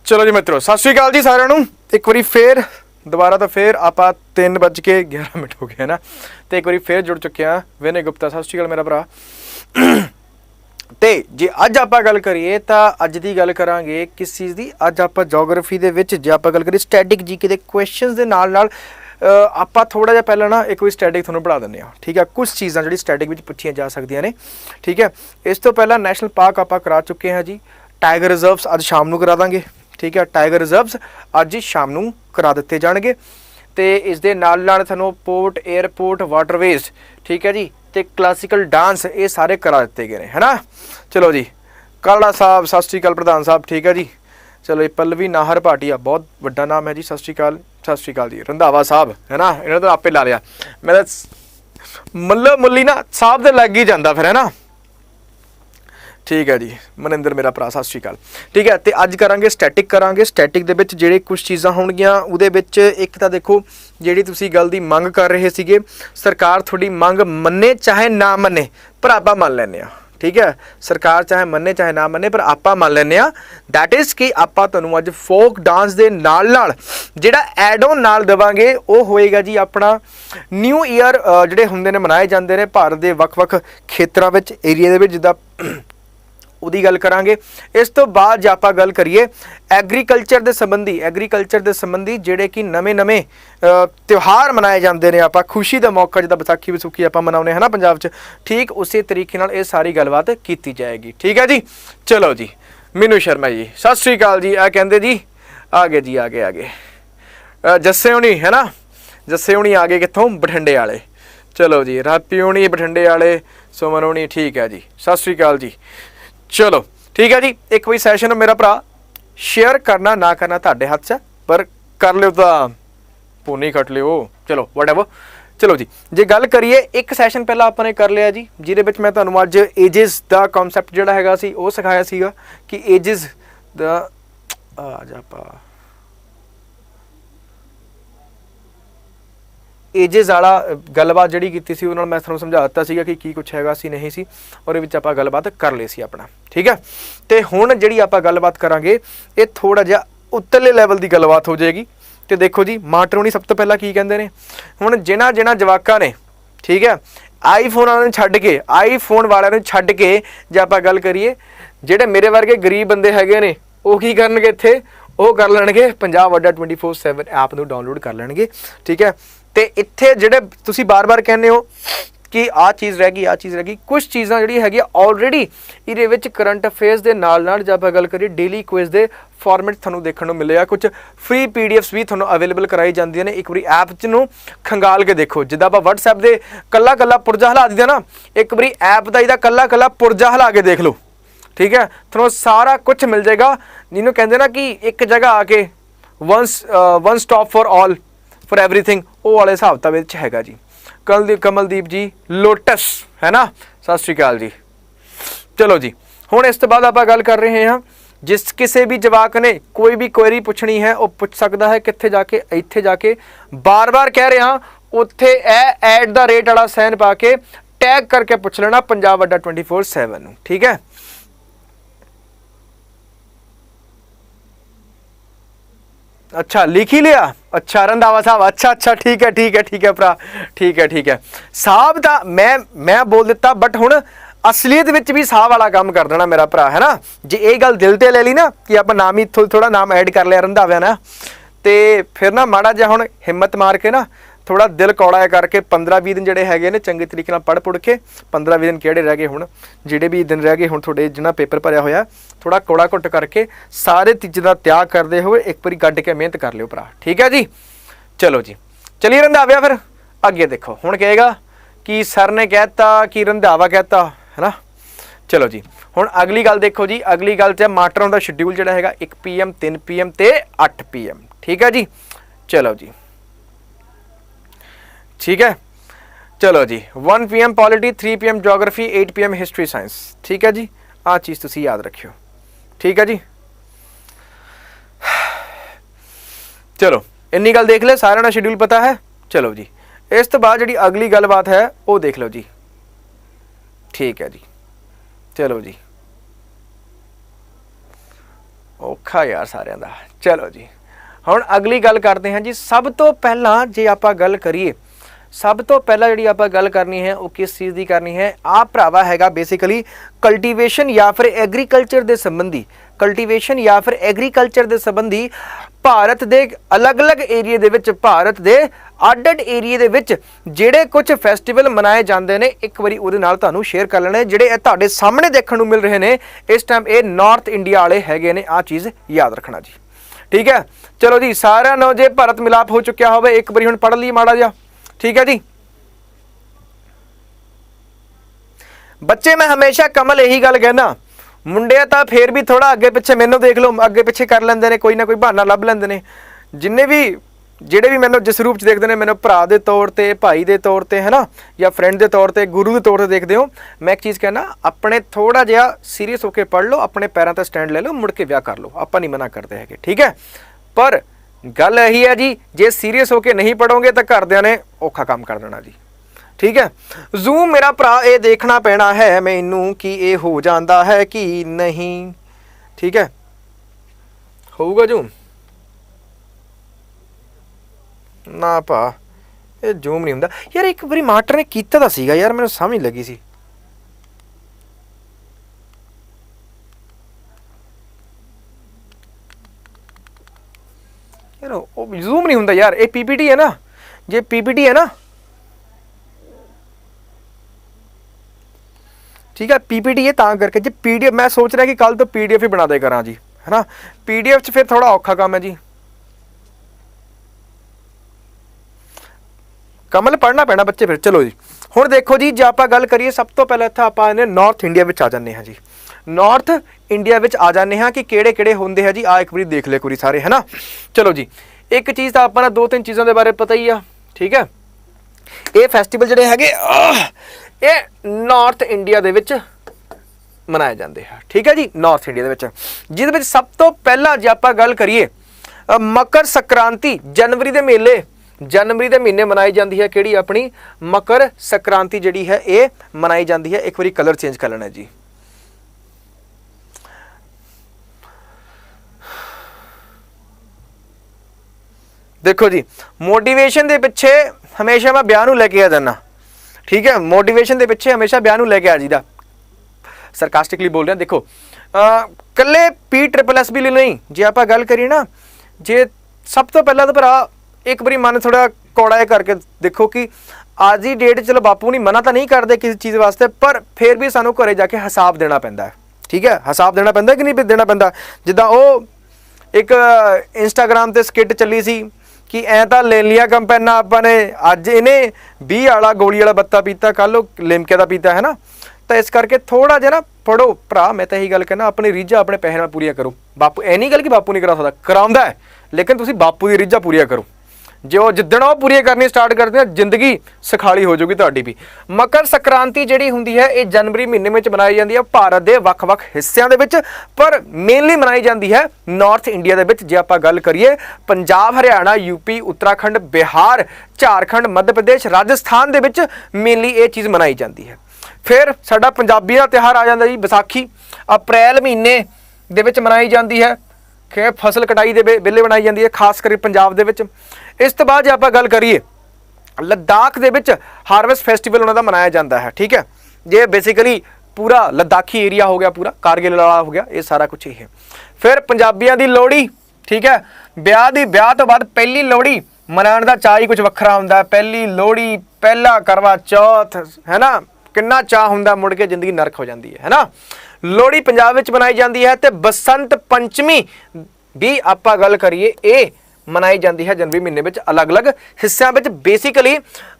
चलो जी मित्रों, सत श्री अकाल जी सारिਆਂ ਨੂੰ। एक बारी फिर दोबारा तो फिर आप 3:11 हो गए ना, तो एक बारी फिर जुड़ चुके हैं विनय गुप्ता। सत श्री अकाल मेरा भरा। तो जे अज आप गल करिए तो अज की गल करांगे किस चीज़ की। अज आप जोग्राफी दे विच जे आप गल करिए स्टैटिक जीके के क्वेश्चन के नाल आप थोड़ा जिहा पहला ना एक बार स्टैटिक थोड़ा पढ़ा दें। ठीक है, कुछ चीज़ां जी स्टैटिक में पूछिया जा सकदियां ने। ठीक है, इस तो पहला नैशनल पार्क आप करा चुके हैं जी। टाइगर रिजर्व्स अज शाम को करा देंगे। ठीक है, टाइगर रिजर्व्स अज शाम को करा दिते जाणगे। तो इस दे नाल थानू पोर्ट, एयरपोर्ट, वाटरवेज, ठीक है जी, तो क्लासिकल डांस ये सारे करा दिते गए है ना। चलो जी, काला साहब सत श्री अकाल प्रधान साहब। ठीक है जी, चलो ये पल्लवी नाहर भाटिया बहुत बड़ा नाम है जी। सत श्री अकाल, सत श्री अकाल जी। रंधावा साहब है ना, इन्होंने तो आपे ला लिया। मैं मल्लो मुल्ली ना साहब तो लग ही जाता फिर है ना। ठीक है जी, मनिंदर मेरा भरा सत श्री अकाल। ठीक है, तो अज करांगे स्टैटिक करांगे। स्टैटिक दे विच ਜਿਹੜੇ कुछ चीज़ां होणगियां ਉਹਦੇ ਵਿੱਚ एक तो देखो ਜਿਹੜੀ ਤੁਸੀਂ ਗੱਲ ਦੀ ਮੰਗ कर रहे ਸੀਗੇ, सरकार थोड़ी मंग मन्ने चाहे ना मन्ने पर आपां ਮੰਨ ਲੈਂਦੇ ਆ। ठीक है, सरकार चाहे मन्ने चाहे ना मन्ने पर आपां ਮੰਨ ਲੈਂਦੇ ਆ। दैट इज़ कि आपां ਤੁਹਾਨੂੰ ਅੱਜ फोक डांस ਦੇ ਨਾਲ ਜਿਹੜਾ ਐਡ ऑन ਨਾਲ ਦੇਵਾਂਗੇ ਉਹ ਹੋਏਗਾ ਜੀ ਆਪਣਾ ਨਿਊ ਈਅਰ ਜਿਹੜੇ ਹੁੰਦੇ ਨੇ ਮਨਾਏ ਜਾਂਦੇ ਨੇ ਭਾਰਤ ਦੇ ਵੱਖ-ਵੱਖ ਖੇਤਰਾਂ ਵਿੱਚ, ਏਰੀਆ ਦੇ ਵਿੱਚ, ਜਿੱਦਾਂ ਉਹਦੀ ਗੱਲ ਕਰਾਂਗੇ। ਇਸ ਤੋਂ ਬਾਅਦ ਜੇ ਆਪਾਂ ਗੱਲ ਕਰੀਏ ਐਗਰੀਕਲਚਰ ਦੇ ਸੰਬੰਧੀ ਜਿਹੜੇ ਕਿ ਨਵੇਂ ਤਿਉਹਾਰ ਮਨਾਏ ਜਾਂਦੇ ਨੇ। ਆਪਾਂ ਖੁਸ਼ੀ ਦਾ ਮੌਕਾ ਜਿੱਦਾਂ ਵਿਸਾਖੀ ਵਿਸੂਖੀ ਆਪਾਂ ਮਨਾਉਂਦੇ ਹਾਂ ਨਾ ਪੰਜਾਬ 'ਚ, ਠੀਕ ਉਸੇ ਤਰੀਕੇ ਨਾਲ ਇਹ ਸਾਰੀ ਗੱਲਬਾਤ ਕੀਤੀ ਜਾਏਗੀ। ਠੀਕ ਹੈ ਜੀ, ਚਲੋ ਜੀ। ਮੀਨੂ ਸ਼ਰਮਾ ਜੀ ਸਤਿ ਸ਼੍ਰੀ ਅਕਾਲ ਜੀ। ਆ ਕਹਿੰਦੇ ਜੀ ਆ ਗਏ ਜੀ, ਆ ਗਏ ਜੱਸੇ ਹੋਣੀ ਹੈ ਨਾ, ਜੱਸੇ ਹੋਣੀ ਆ ਗਏ ਕਿੱਥੋਂ? ਬਠਿੰਡੇ ਵਾਲੇ। ਚਲੋ ਜੀ, ਰਾਪੀ ਹੋਣੀ ਬਠਿੰਡੇ ਵਾਲੇ, ਸੁਮਨ ਹੋਣੀ। ठीक है जी, सत श्री अकाल जी। चलो ठीक है जी, एक कोई सैशन मेरा भरा शेयर करना ना करना तुहाडे हथ च, पर कर लियो तो पुनी कट लियो। चलो वटएवर। चलो जी, जे गल करिए एक सैशन पहला आपने कर लिया जी, जिहदे विच मैं तुहानूं अज एजिस का कॉन्सैप्ट जिहड़ा हैगा सी वो सिखाया सीगा कि एजिस दा आज आपां एजिस वाला गलबात जी की सी मैं थोड़ा समझा दिता सीगा कि की कुछ हैगा सी नहीं सी, और ये आप गलबात कर ली सी अपना। ठीक है, तो हुण जी आप गलबात करांगे ये थोड़ा जिहा उत्तले लैवल की गलबात हो जाएगी। तो देखो जी, मास्टर होनी सब तो पहला की कहते हैं हुण जिन्हां जवाकां ने, ठीक है, आईफोन वाले छड्ड के, आईफोन वाले छड्ड के जे आप गल करिए जिहड़े मेरे वर्गे गरीब बंदे हैगे ने वो की करनगे, इत्थे वो कर लैणगे पंजाब अड्डा 24/7 ऐप नूं डाउनलोड कर लैणगे। ठीक है, तो इत्थे जिहड़े तुसीं बार बार कहने हो कि आ चीज़ रह गई, आ चीज़ रह गई, कुछ चीज़ां जिहड़ी हैगी ऑलरेडी इहदे विच करंट अफेयर्स दे नाल जब गल करिए डेली क्विज दे फॉर्मेट थानूं देखण नूं मिले आ। कुछ फ्री PDFs भी थानूं अवेलेबल कराई जांदियां ने। एक बारी ऐप च नूं खंगाल के देखो, जिद्दां आपां WhatsApp दे कल्ला कल्ला पुरजा हिला दीदा ना, एक बारी ऐप दा इहदा कल्ला कल्ला पुरजा हिला के देख लो। ठीक है, थानूं सारा कुछ मिल जाएगा। जिन्हों कहते ना कि एक जगह आके one stop for all for everything, वो वाले हिसाब किताब हैगा जी। कमलदीप जी लोटस है ना, सत श्री अकाल जी। चलो जी, हुण इस तो बाद आप गल कर रहे हैं जिस किसी भी जवाक ने कोई भी क्वेरी पूछनी है वो पूछ सकता है। कित्थे जाके? इत्थे जाके बार बार कह रहे हैं उत्थे ऐट द रेट वाला साइन पा के टैग करके पूछ लेना पंजाब अड्डा 24/7। ठीक है, अच्छा लिख ही लिया। अच्छा रंधावा साहब, अच्छा अच्छा ठीक है ठीक है ठीक है भरा, ठीक है ठीक है साहब दा मैं बोल दिता, बट हुण असलीयत विच भी साहब वाला काम कर देना मेरा भरा है ना। जे ये गल दिल ते ले ली ना कि आप नाम ही थोड़ा नाम ऐड कर लिया रंधावा ना, तो फिर ना माड़ा जिहा हुण हिम्मत मार के ना थोड़ा दिल कौड़ा करके 15-20 दिन जोड़े है चंगे तरीके नाल पढ़ पुढ़ के 15-20 दिन किहड़े रह गए हुण, जिहड़े भी दिन रह गए हुण थोड़े जिन्ना पेपर भरिया होया थोड़ा कौड़ा घुट करके सारे चीज़ों का त्याग करते हुए एक बारी गड्ढ के मेहनत कर लियो भरा। ठीक है जी, चलो जी, चलिए रंधावा फिर अगे देखो। हुण कहेगा कि सर ने कहता कि रंधावा कहता है ना। चलो जी, हुण अगली गल देखो जी, अगली गल च मास्टरां दा शेड्यूल जिहड़ा हैगा 1 PM 3 PM ते 8 PM। ठीक है जी, चलो जी, ठीक है, चलो जी 1 PM polity, 3 PM geography, 8 PM history science. ठीक है जी, आ चीज़ तुसी याद रखियो। ठीक है जी, चलो इन्नी गल देख ले, सारा शेड्यूल पता है। चलो जी, इस तो बाद जी अगली गलबात है वो देख लो जी। ठीक है जी, चलो जी, ओ ਔਖਾ ਯਾਰ ਸਾਰਿਆਂ ਦਾ। ਚਲੋ ਜੀ ਹੁਣ ਅਗਲੀ ਗੱਲ ਕਰਦੇ ਹਾਂ ਜੀ। ਸਭ ਤੋਂ ਪਹਿਲਾਂ ਜੇ ਆਪਾਂ ਗੱਲ ਕਰੀਏ, ਸਭ ਤੋਂ ਪਹਿਲਾਂ ਜਿਹੜੀ ਆਪਾਂ ਗੱਲ ਕਰਨੀ ਹੈ ਉਹ ਕਿਸ ਚੀਜ਼ ਦੀ ਕਰਨੀ ਹੈ? ਆਹ ਭਰਾਵਾ ਹੈਗਾ ਬੇਸਿਕਲੀ ਕਲਟੀਵੇਸ਼ਨ ਜਾਂ ਫਿਰ ਐਗਰੀਕਲਚਰ ਦੇ ਸੰਬੰਧੀ, ਕਲਟੀਵੇਸ਼ਨ ਜਾਂ ਫਿਰ ਐਗਰੀਕਲਚਰ ਦੇ ਸੰਬੰਧੀ ਭਾਰਤ ਦੇ ਅਲੱਗ-ਅਲੱਗ ਏਰੀਏ ਦੇ ਵਿੱਚ, ਭਾਰਤ ਦੇ ਅੱਡ-ਅੱਡ ਏਰੀਏ ਦੇ ਵਿੱਚ ਜਿਹੜੇ ਕੁਝ ਫੈਸਟੀਵਲ ਮਨਾਏ ਜਾਂਦੇ ਨੇ, ਇੱਕ ਵਾਰੀ ਉਹਦੇ ਨਾਲ ਤੁਹਾਨੂੰ ਸ਼ੇਅਰ ਕਰ ਲੈਣੇ, ਜਿਹੜੇ ਇਹ ਤੁਹਾਡੇ ਸਾਹਮਣੇ ਦੇਖਣ ਨੂੰ ਮਿਲ ਰਹੇ ਨੇ ਇਸ ਟਾਈਮ, ਇਹ ਨਾਰਥ ਇੰਡੀਆ ਵਾਲੇ ਹੈਗੇ ਨੇ। ਆਹ ਚੀਜ਼ ਯਾਦ ਰੱਖਣਾ ਜੀ, ਠੀਕ ਹੈ। ਚਲੋ ਜੀ ਸਾਰਿਆਂ ਨੂੰ ਜੇ ਭਾਰਤ ਮਿਲਾਪ ਹੋ ਚੁੱਕਿਆ ਹੋਵੇ ਇੱਕ ਵਾਰੀ ਹੁਣ ਪੜ੍ਹ ਲਈ ਮਾੜਾ ਜਿਹਾ, ਠੀਕ ਹੈ ਜੀ। ਬੱਚੇ ਮੈਂ ਹਮੇਸ਼ਾ ਕਮਲ ਇਹੀ ਗੱਲ ਕਹਿਣਾ, ਮੁੰਡੇ ਤਾਂ ਫੇਰ ਵੀ ਥੋੜਾ ਅੱਗੇ ਪਿੱਛੇ, ਮੈਨੂੰ ਦੇਖ ਲਓ ਅੱਗੇ ਪਿੱਛੇ ਕਰ ਲੈਂਦੇ ਨੇ, ਕੋਈ ਨਾ ਕੋਈ ਬਹਾਨਾ ਲੱਭ ਲੈਂਦੇ ਨੇ। ਜਿੰਨੇ ਵੀ ਜਿਹੜੇ ਵੀ ਮੈਨੂੰ ਜਿਸ ਰੂਪ 'ਚ ਦੇਖਦੇ ਨੇ, ਮੈਨੂੰ ਭਰਾ ਦੇ ਤੌਰ ਤੇ, ਭਾਈ ਦੇ ਤੌਰ ਤੇ, ਹੈ ਨਾ, ਜਾਂ ਫਰੈਂਡ ਦੇ ਤੌਰ ਤੇ, ਗੁਰੂ ਦੇ ਤੌਰ ਤੇ ਦੇਖਦੇ ਹੋ, ਮੈਂ ਇੱਕ ਚੀਜ਼ ਕਹਿਣਾ, ਆਪਣੇ ਥੋੜਾ ਜਿਹਾ ਸੀਰੀਅਸ ਹੋ ਕੇ ਪੜ੍ਹ ਲਓ, ਆਪਣੇ ਪੈਰਾਂ 'ਤੇ ਸਟੈਂਡ ਲੈ ਲਓ, ਮੁੜ ਕੇ ਵਿਆਹ ਕਰ ਲਓ, ਆਪਾਂ ਨਹੀਂ ਮਨਾ ਕਰਦੇ ਹੈਗੇ, ਠੀਕ ਹੈ। ਪਰ ਗੱਲ ਇਹੀ ਹੈ ਜੀ, ਜੇ ਸੀਰੀਅਸ ਹੋ ਕੇ ਨਹੀਂ ਪੜੋਗੇ ਤਾਂ ਘਰਦਿਆਂ ਨੇ ਔਖਾ ਕੰਮ ਕਰ ਦੇਣਾ ਜੀ, ਠੀਕ ਹੈ। ਜ਼ੂਮ ਮੇਰਾ ਭਰਾ ਇਹ ਦੇਖਣਾ ਪੈਣਾ ਹੈ ਮੈਨੂੰ ਕਿ ਇਹ ਹੋ ਜਾਂਦਾ ਹੈ ਕਿ ਨਹੀਂ, ਠੀਕ ਹੈ। ਹੋਊਗਾ ਜ਼ੂਮ ਨਾ ਭਾ, ਇਹ ਜ਼ੂਮ ਨਹੀਂ ਹੁੰਦਾ ਯਾਰ। ਇੱਕ ਵਾਰੀ ਮਾਸਟਰ ਨੇ ਕੀਤਾ ਤਾਂ ਸੀਗਾ ਯਾਰ, ਮੈਨੂੰ ਸਮਝ ਲੱਗੀ ਸੀ। ਯਾਰ ਉਹ ਜ਼ੂਮ ਨਹੀਂ ਹੁੰਦਾ ਯਾਰ, ਇਹ ਪੀਪੀਟੀ ਹੈ ਨਾ, ਜੇ ਪੀਪੀਟੀ ਹੈ ਨਾ, ठीक है, पीपीटी है ਤਾਂ करके। जे पीडीएफ मैं सोच रहा कि कल तो पीडीएफ ही बना दे करा जी, है ना। पीडीएफ च फिर थोड़ा औखा काम है जी, कमल पढ़ना पैना बच्चे फिर। चलो जी हुण देखो जी, जे आपां गल करिए सब तो पहले इत्थे आपां ने नॉर्थ इंडिया विच आ जाने हैं जी, नॉर्थ इंडिया विच आ जाने हैं कि किहड़े किहड़े हुंदे हैं जी। आ एक बारी देख ले पूरी सारे, है ना। चलो जी एक चीज़ तो आपां दो तीन चीज़ों के बारे पता ही आ, ठीक है। ये फैसटीवल जिहड़े हैगे ये नॉर्थ इंडिया दे विच मनाए जाते हैं, ठीक है जी, नॉर्थ इंडिया दे विच। जिहदे विच सब तो पहला जे आपां गल करिए मकर संक्रांति, जनवरी दे मेले, जनवरी दे महीने मनाई जाती है किहड़ी अपनी मकर संक्रांति जिहड़ी है ये मनाई जाती है। एक बारी कलर चेंज कर लेना जी। देखो जी मोटिवेशन दे पिछे हमेशा मैं ब्याह नूं लैके आ जाना, ठीक है। मोटिवेशन दे पिछे हमेशा ब्याह नूं लैके आ जीदा, सरकास्टिकली बोल रहा। देखो कल्ले PSSB ਲਈ नहीं, जे आपां गल करिए ना, जे सब तो पहला तो भरा एक बारी मन थोड़ा कौड़ा जिहा करके देखो कि आज की डेट चलो बापू नहीं मना तो नहीं करते किसी चीज़ वास्ते, पर फिर भी सानू घरे जाके हिसाब देना पैंदा है, ठीक है। हिसाब देना पैंदा कि नहीं देना पैंदा। जिद्दां वो एक इंस्टाग्राम ते स्किट चली सी कि ऐ तो ले लिया कंपैना आपां ने, अज इन्हें 20 वाला गोली वाला बत्ता पीता, कल लिमके का पीता, है ना। तो इस करके थोड़ा जिहा ना पढ़ो भरा, मैं तो यही गल कहना, अपनी रीझां अपने पैसे नाल पूरियां करो। बापू ऐ नहीं गल कि बापू नहीं करा सकदा, कराउंदा है, लेकिन तुसीं बापू दी रीझां पूरियां करो। जो जिद्दण वो पूरी करनी स्टार्ट करते हैं, जिंदगी सखाली हो जाएगी तुहाडी भी। मकर संक्रांति जिहड़ी हुंदी है ये जनवरी महीने में मनाई जाती है भारत के वख-वख हिस्सों के विच, पर मेनली मनाई जाती है नॉर्थ इंडिया के विच। जे आपां गल करिए पंजाब, हरियाणा, यूपी, उत्तराखंड, बिहार, झारखंड, मध्य प्रदेश, राजस्थान के विच मेनली ये चीज़ मनाई जाती है। फिर साडा पंजाबी का त्यौहार आ जाता जी विसाखी, अप्रैल महीने दे विच मनाई जाती है, कि फसल कटाई के वेले बनाई जाती है, खास कर पंजाब दे विच। इस तो बाद जे आपां गल करिए लद्दाख दे विच हारवेस्ट फैसटीवल उन्हां दा मनाया जाता है, ठीक है। ये बेसिकली पूरा लद्दाखी एरिया हो गया, पूरा कारगिल वाला हो गया, ये सारा कुछ ही है। फिर पंजाबियों की लोहड़ी, ठीक है, ब्याह तो बाद पहली लोहड़ी मनाने का चाह ही कुछ वखरा हुंदा है। पहली लोहड़ी, पहला करवा चौथ, है ना, किन्ना चाह हुंदा, मुड़ के जिंदगी नरक हो जाती है ना। लोहड़ी पंजाब विच मनाई जाती है, तो बसंत पंचमी भी आपां गल करिए ये मनाई जाती है जनवरी महीने में अलग अलग हिस्सों में। बेसिकली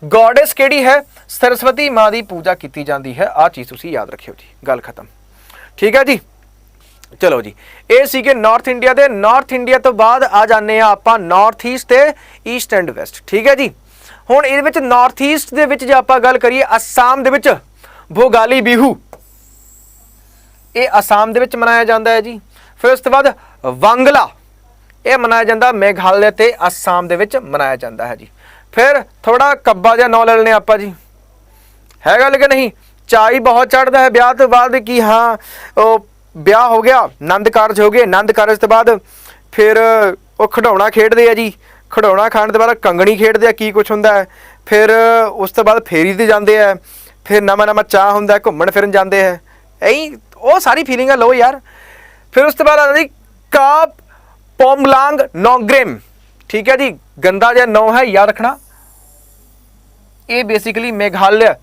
गॉडेस केड़ी है, सरस्वती माँ की पूजा की जाती है। आ चीज़ तुसी याद रखियो जी, गल खत्म, ठीक है जी। चलो जी ये सीगे नॉर्थ इंडिया दे। नॉर्थ इंडिया तो बाद आ जाने आपां नॉर्थ ईस्ट ते ईस्ट एंड वैस्ट, ठीक है जी। हुण इहदे विच नॉर्थ ईस्ट दे विच जे आपां गल करिए असम दे विच भोगाली बिहू, ये असम दे विच मनाया जाता है जी। फिर उस तो बाद वांगला ये मनाया जाता मेघालय ते असम दे विच मनाया जाता है जी। फिर थोड़ा कब्बा जिहा नौ ले लेने आपां जी, है गल कि नहीं। चाई बहुत चढ़ता है ब्याह तो बाद कि हाँ ਵਿਆਹ ਹੋ ਗਿਆ, ਆਨੰਦ ਕਾਰਜ ਹੋ ਗਏ, ਆਨੰਦ ਕਾਰਜ ਤੋਂ ਬਾਅਦ ਫਿਰ ਉਹ ਖਿਡੌਣਾ ਖੇਡਦੇ ਆ ਜੀ, ਖਿਡੌਣਾ ਖਾਣ ਤੋਂ ਬਾਅਦ ਕੰਗਣੀ ਖੇਡਦੇ ਆ, ਕੀ ਕੁਛ ਹੁੰਦਾ ਹੈ। ਫਿਰ ਉਸ ਤੋਂ ਬਾਅਦ ਫੇਰੀ ਤੇ ਜਾਂਦੇ ਆ, ਫਿਰ ਨਵਾਂ ਨਵਾਂ ਚਾਹ ਹੁੰਦਾ, ਘੁੰਮਣ ਫਿਰਨ ਜਾਂਦੇ ਹੈ, ਇਹੀ ਉਹ ਸਾਰੀ ਫੀਲਿੰਗਾਂ ਲਓ ਯਾਰ। ਫਿਰ ਉਸ ਤੋਂ ਬਾਅਦ ਆਉਂਦਾ ਜੀ ਕਾਪ ਪੋਮਲਾਂਗ ਨੋਗ੍ਰਿਮ, ਠੀਕ ਹੈ ਜੀ, ਗੰਦਾ ਜਿਹਾ ਨਾਂ ਹੈ, ਯਾਦ ਰੱਖਣਾ। ਇਹ ਬੇਸਿਕਲੀ ਮੇਘਾਲਿਆ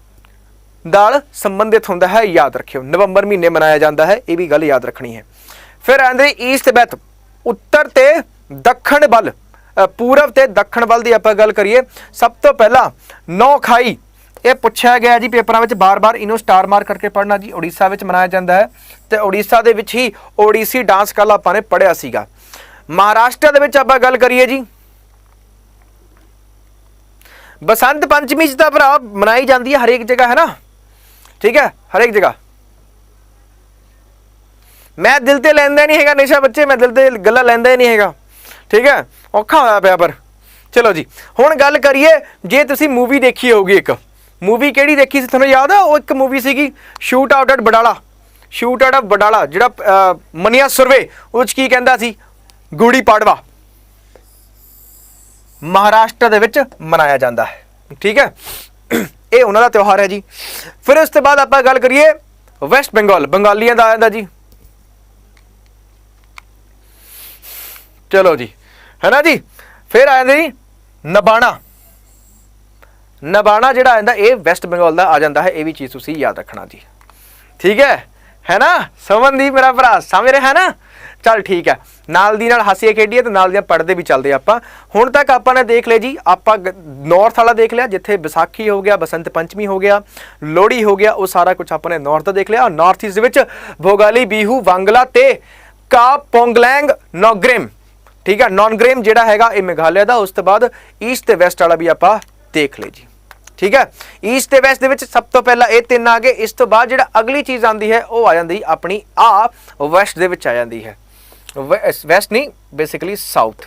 ਨਾਲ ਸੰਬੰਧਿਤ ਹੁੰਦਾ ਹੈ, याद रखियो। नवंबर महीने मनाया जाता है, ये भी गल याद रखनी है। फिर आंदे ईस्ट वैस्ट, उत्तर ते दक्षिण बल, पूरब ते दक्षिण बल की आपां गल करिए। सब तो पहला नौखाई, ये पूछा गया जी पेपरां विच बार बार, इनू स्टार मार्क करके पढ़ना जी। उड़ीसा विच मनाया जाता है, तो उड़ीसा दे विच ही ओडिसी डांस कल आपां ने पढ़िया सीगा। महाराष्ट्र दे विच आपां गल करिए जी, बसंत पंचमी च तां भरा मनाई जाती है हरेक जगह, है ना, ठीक है, हर एक जगह। मैं दिल ते लैंदा नहीं हैगा नशा बच्चे, मैं दिल ते गल्लां लैंदा ही नहीं हैगा, ठीक है, औखा होया पिया। पर चलो जी, हुण गल करिए जे तुसीं मूवी देखी होगी, एक मूवी किहड़ी देखी सी तुहानूं याद है? वो एक मूवी सीगी shoot out at Wadala, shoot out of Wadala, जिहड़ा मनिया सुरवे उह च की कहंदा सी, गुड़ी पाड़वा महाराष्ट्र दे विच मनाया जाता है, ठीक है, ये उन्हों का त्यौहार है जी। फिर उस तो बाद आप गल करिए वैस्ट बंगाल, बंगालियों का आता जी, चलो जी, है ना जी। फिर आ जाता जी नबाना, नबाना जो आता ये वैस्ट बंगाल का आ जाता है, ये भी चीज़ तुसीं याद रखना जी, ठीक है ना। समझदी मेरा भरा, समझ रहे है ना। चल ठीक है, नाल दी नाल हासीए खेडीए तो नाल दियां पढ़दे भी चलदे आपां। हुण तक आपां ने देख लिया जी, आपां नॉर्थ वाला देख लिया, जिथे विसाखी हो गया, बसंत पंचमी हो गया, लोहड़ी हो गया, वो सारा कुछ आपां ने नॉर्थ देख लिया। और नॉर्थ ईस्ट विच भोगाली, बिहू, वांगला ते काप पोंगलैंग नोग्रिम, ठीक है, नॉनग्रिम जिहड़ा हैगा ये मेघालय दा। उस तो बाद ईस्ट ते वैस्ट वाला भी आपां देख ले जी, ठीक है। ईस्ट ते वैस्ट दे विच सब तो पहला ये तीन आ गए। इस तो बाद जिहड़ा अगली चीज़ आती है वो आ जाती अपनी आ वैस्ट दे विच आ जाती है, वैस्ट नहीं बेसिकली साउथ।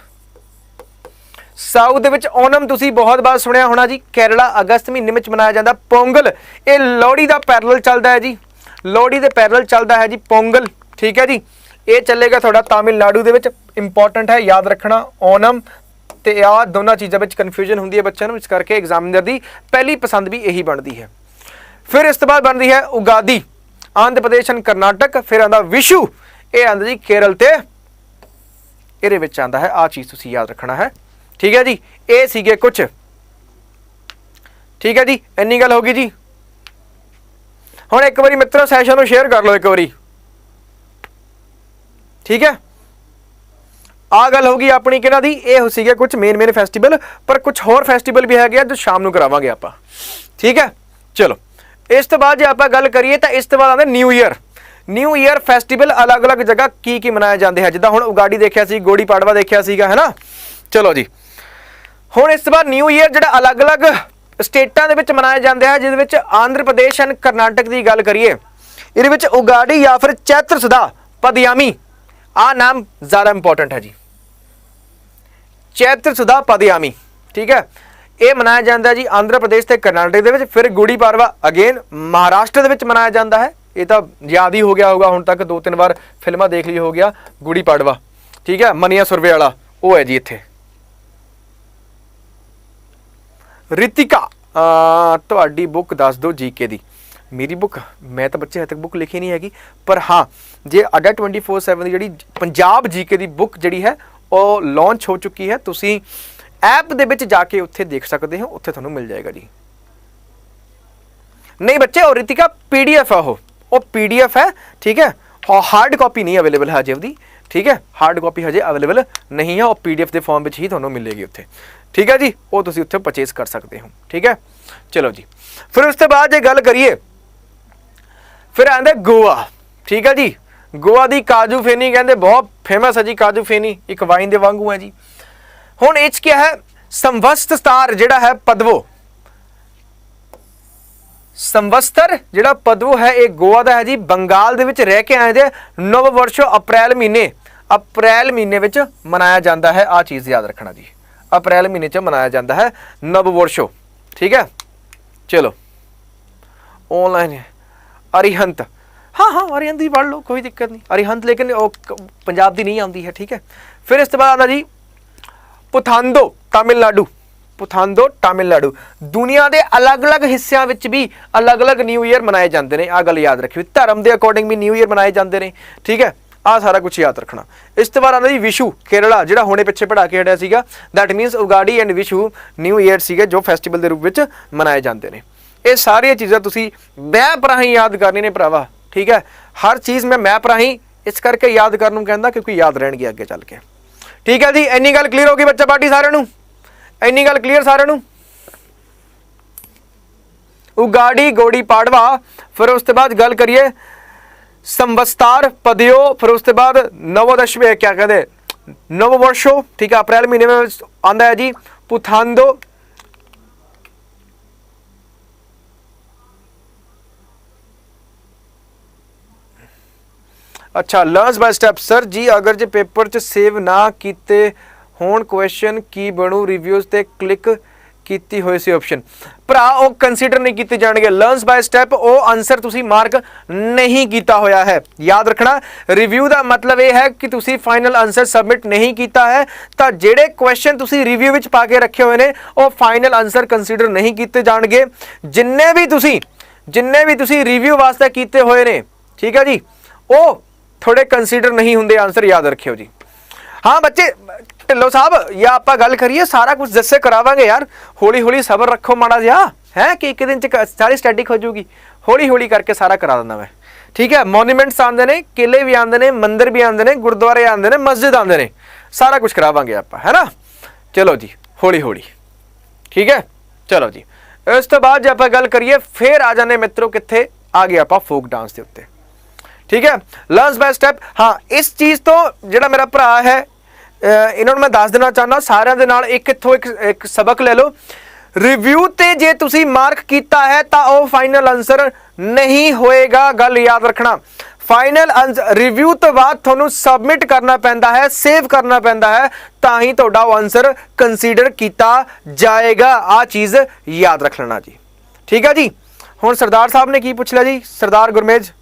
साउथ दे विच ओनम तुसी बहुत बार सुनिया होना जी, केरला अगस्त महीने में मनाया जाता। पोंगल ये लोहड़ी का पैरल चलता है जी, लोहड़ी के पैरल चलता है जी पोंगल, ठीक है जी। ये चलेगा थोड़ा तमिलनाडु दे विच, इंपॉर्टेंट है याद रखना। ओनम ते आ दोनों चीज़ों में कन्फ्यूजन होंगी है बच्चों को, इस करके एग्जामिनर की पहली पसंद भी यही बनती है। फिर इस तो बाद बनती है उगादी, आंध्र प्रदेश एंड कर्नाटक। फिर आता विशु, ये आंदा जी केरल ते, ये विच आंदा है। आ चीज़ तुसीं याद रखना है, ठीक है जी। ये सीगे कुछ, ठीक है जी, इन्नी गल होगी जी। हुण एक बारी मित्रों सैशन को शेयर कर लो एक बारी, ठीक है। आ गल होगी अपनी किहनां दी, ये सीगे कुछ मेन फैसटिवल, पर कुछ होर फैसटिवल भी है जो शाम को करावांगे आपां, ठीक है। चलो इस तो बाद जे आपां गल करिए तो इस तो बाद आंदा new year. New year festival अलग अलग जगह की मनाए जाते हैं, जिद्दां हुण उगाड़ी देखिया सी, गुड़ी पाड़वा देखिया सीगा, है ना। चलो जी, हुण इस बार न्यू ईयर जिहड़ा अलग अलग स्टेटां दे विच मनाया जाता है, जिहदे विच आंध्र प्रदेश एंड कर्नाटक की गल करिए, इहदे विच उगाड़ी या फिर चैत्र सुदा पदयामी, आ नाम ज़्यादा इंपॉर्टेंट है जी, चैत्र सुदा पदयामी, ठीक है। ये मनाया जाता है जी आंध्र प्रदेश ते कर्नाटक दे विच। फिर गुड़ी पाड़वा अगेन महाराष्ट्र दे विच मनाया जाता है, ये तो याद ही हो गया होगा, हुण तक 2-3 बार फिल्मां देख ली हो गया गुड़ी पाड़वा, ठीक है। मनिया सुरवे वाला वो है जी इत्थे। रितिका तुहाडी बुक दस दो जीके दी। मेरी बुक, मैं तो बच्चे हजे तक बुक लिखी नहीं हैगी, पर हाँ जे अड्डा 24/7 जी पंजाब जीके दी बुक जी है वो लॉन्च हो चुकी है। तुसी ऐप दे विच जाके उत्थे देख सकते हो, उत्थे तुहानूं मिल जाएगा जी। नहीं बच्चे, और रितिका PDF है, वो PDF है, ठीक है। और हार्ड कॉपी नहीं अवेलेबल है हजे उसकी, ठीक है, हार्ड कॉपी हजे अवेलेबल नहीं है, और PDF के फॉर्म में ही तुहानूं मिलेगी उत्थे, ठीक है जी। वो तुसी उत्थे परचेज कर सकते हो, ठीक है। चलो जी, फिर उसके बाद जे गल करिए, फिर आंदे गोवा, ठीक है जी। गोवा की काजू फेनी कहते बहुत फेमस है जी, काजू फेनी एक वाइन के वांगू है जी। हुण इच क्या है, संवत्सर जिहड़ा है पदवो, संवत्सर जिहड़ा पदवो है ये गोवा का है जी। बंगाल दे विच रह के आए दे नव वर्ष अप्रैल महीने विच मनाया जाता है। आ चीज़ याद रखना जी, अप्रैल महीने च मनाया जाता है नव वर्षो, ठीक है। चलो ऑनलाइन अरिहंत हाँ हाँ अरिहंत भी पढ़ लो, कोई दिक्कत नहीं। अरिहंत लेकिन पंजाब की नहीं आती है, ठीक है। फिर इस बाद आता जी पुथांदो तमिलनाडु। पुथांदो तमिलनाडु दुनिया के अलग अलग हिस्सों में भी अलग अलग न्यू ईयर मनाए जाते हैं। आ गल याद रखियो, धर्म के अकॉर्डिंग भी न्यू ईयर मनाए जाते हैं, ठीक है। आ सारा कुछ याद रखना। इस तो बाद आता जी विशु केरला, जो हुणे पिछे पढ़ा के हटिया सीगा, that मीनस Ugadi and Vishu new year सीगे जो फैसटिवल के रूप में मनाए जाते हैं। ये सारिया चीज़ां तुसीं मैप राही याद करनी ने भरावा, ठीक है। हर चीज़ मैं मैप राही इस करके याद करने को कहता क्योंकि याद रहणगी अगे चल के, ठीक है जी। इन्नी गल क्लीयर होगी बच्चा पार्टी सारिਆਂ ਨੂੰ, इन्नी गल क्लीयर सारिਆਂ ਨੂੰ। उगाड़ी गोड़ी पाड़वा, फिर उसके बाद गल करिए संवत्सर पदयो, फिर उसके बाद नवोदशवे क्या कहते नववर्षो, ठीक है। अप्रैल महीने में आंदा है जी पुथांदो। अच्छा लर्नस बाय स्टेप सर जी, अगर जे पेपर च सेव ना किते होण क्वेश्चन की बनू, रिव्यूज ते क्लिक कीती होई सी ऑप्शन भरा वो कंसीडर नहीं किए जाएंगे। लर्नस बाय स्टेप वो आंसर तुसी मार्क नहीं किया होया है, याद रखना। रिव्यू का मतलब यह है कि तुसी फाइनल आंसर सबमिट नहीं किया है, तो जेडे क्वेश्चन तुसी रिव्यू विच पा के रखे हुए ने वो फाइनल आंसर कंसीडर नहीं किए जाएंगे। जिन्ने भी तुसी रिव्यू वास्ते किए हुए ने, ठीक है जी, वो थोड़े कंसीडर नहीं होंगे आंसर, याद रखियो जी। हाँ बच्चे ढिल्लो साहब या आप गल करिए सारा कुछ दस्से करावांगे यार, हौली हौली सबर रखो माड़ा जिहा है कि एक दिन च सारी स्टैटिक हो जाऊगी, हौली हौली करके सारा करा देना मैं, ठीक है। मोन्यूमेंट्स आते हैं, किले भी आते हैं, मंदिर भी आते हैं, गुरुद्वारे आते हैं, मस्जिद आते हैं, सारा कुछ करावांगे आप, है ना। चलो जी हौली हौली, ठीक है। चलो जी इस तो बाद जो आप गल करिए फिर आ जाने मित्रों कित्थे आ गए आप फोक डांस के उत्ते, ठीक है। लर्नस बाय स्टेप, हाँ इस चीज़ तो जिहड़ा मेरा भरा है इन्होंने मैं दस देना चाहना सारिਆਂ ਦੇ ਨਾਲ एक सबक ले लो। रिव्यू ते जे तुसी मार्क किया है तो वह फाइनल आंसर नहीं होएगा, गल याद रखना। फाइनल आंसर रिव्यू तो बाद थोनू सबमिट करना पैंदा है, सेव करना पैंदा है, तां ही तुहाडा आंसर कंसीडर किया जाएगा। आ चीज़ याद रख लेना जी, ठीक है जी। हुण सरदार साहब ने की पूछ लिया जी, सरदार गुरमेज।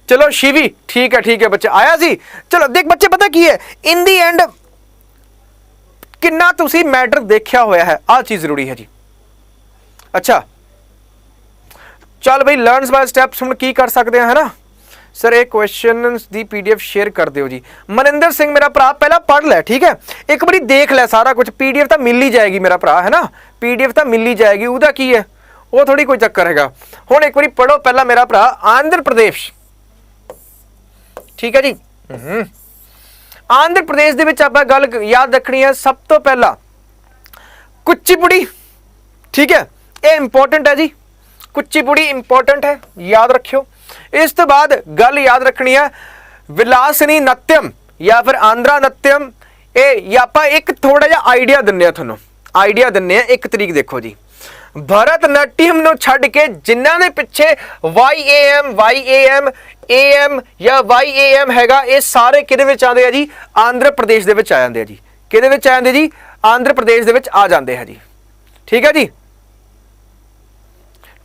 चलो शिवी ठीक है बच्चे आया सी। चलो देख बच्चे पता की है इन दी एंड किन्ना तुसी मैटर देखा होया है, आ चीज जरूरी है जी। अच्छा चल भाई लर्नस बाय स्टेप्स हम की कर सकते हैं, है ना सर। एक क्वेश्चन दी पीडीएफ शेयर कर दियो जी। मनिंदर सिंह मेरा भरा पहला पढ़ ले, ठीक है, एक बारी देख ले सारा कुछ, पीडीएफ तो मिल ही जाएगी मेरा भरा, है ना, पीडीएफ तो मिल ही जाएगी, उदा की है वो थोड़ी कोई चक्कर हैगा। हुण एक बारी पढ़ो पहला मेरा भरा आंध्र प्रदेश, ठीक है जी। आंध्र प्रदेश दे विच आपां गल याद रखनी है सब तो पहला कुचिपुड़ी, ठीक है, ये इंपॉर्टेंट है जी, कुचिपुड़ी इंपॉर्टेंट है, याद रखियो। इस तो बाद गल याद रखनी है विलासनी नृत्यम या फिर आंध्रा नृत्यम। ये आप एक थोड़ा जिहा आइडिया दिन्ने थोनों, आइडिया दिन्ने एक तरीक देखो जी। भरतनाट्यम नूं छड्ड के जिन्हां दे पिछे YAM या YAM हैगा, ये सारे किहदे विच आंदे आ जी, आंध्र प्रदेश दे विच आ जांदे आ जी। किहदे विच आ जांदे जी, आंध्र प्रदेश दे विच आ जांदे है जी, ठीक है जी,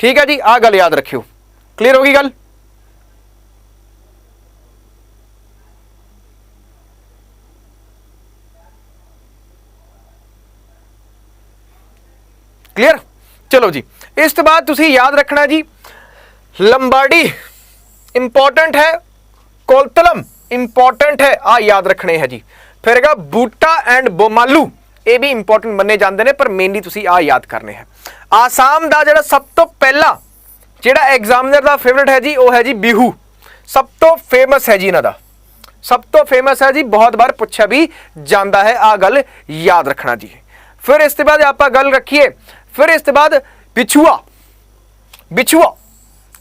ठीक है जी। आ गल याद रखियो, क्लियर होगी गल। क्लियर, चलो जी। इस तो बाद तुसी याद रखना जी लंबाड़ी इंपॉर्टेंट है, कोलतलम इंपॉर्टेंट है, आ याद रखने हैं जी। फिर है बूटा एंड बोमालू, ये भी इंपॉर्टेंट मन्ने जाते हैं, पर मेनली तुसी आ याद करने हैं। आसाम का जो सब तो पहला जोड़ा एग्जामिनर का फेवरेट है जी, वो है जी बिहू, सब तो फेमस है जी, इन्हों का सब तो फेमस है जी, बहुत बार पूछा भी जाता है, आ गल याद रखना जी। फिर इस बाद आप गल रखिए, फिर इस बाद बिछुआ, बिछुआ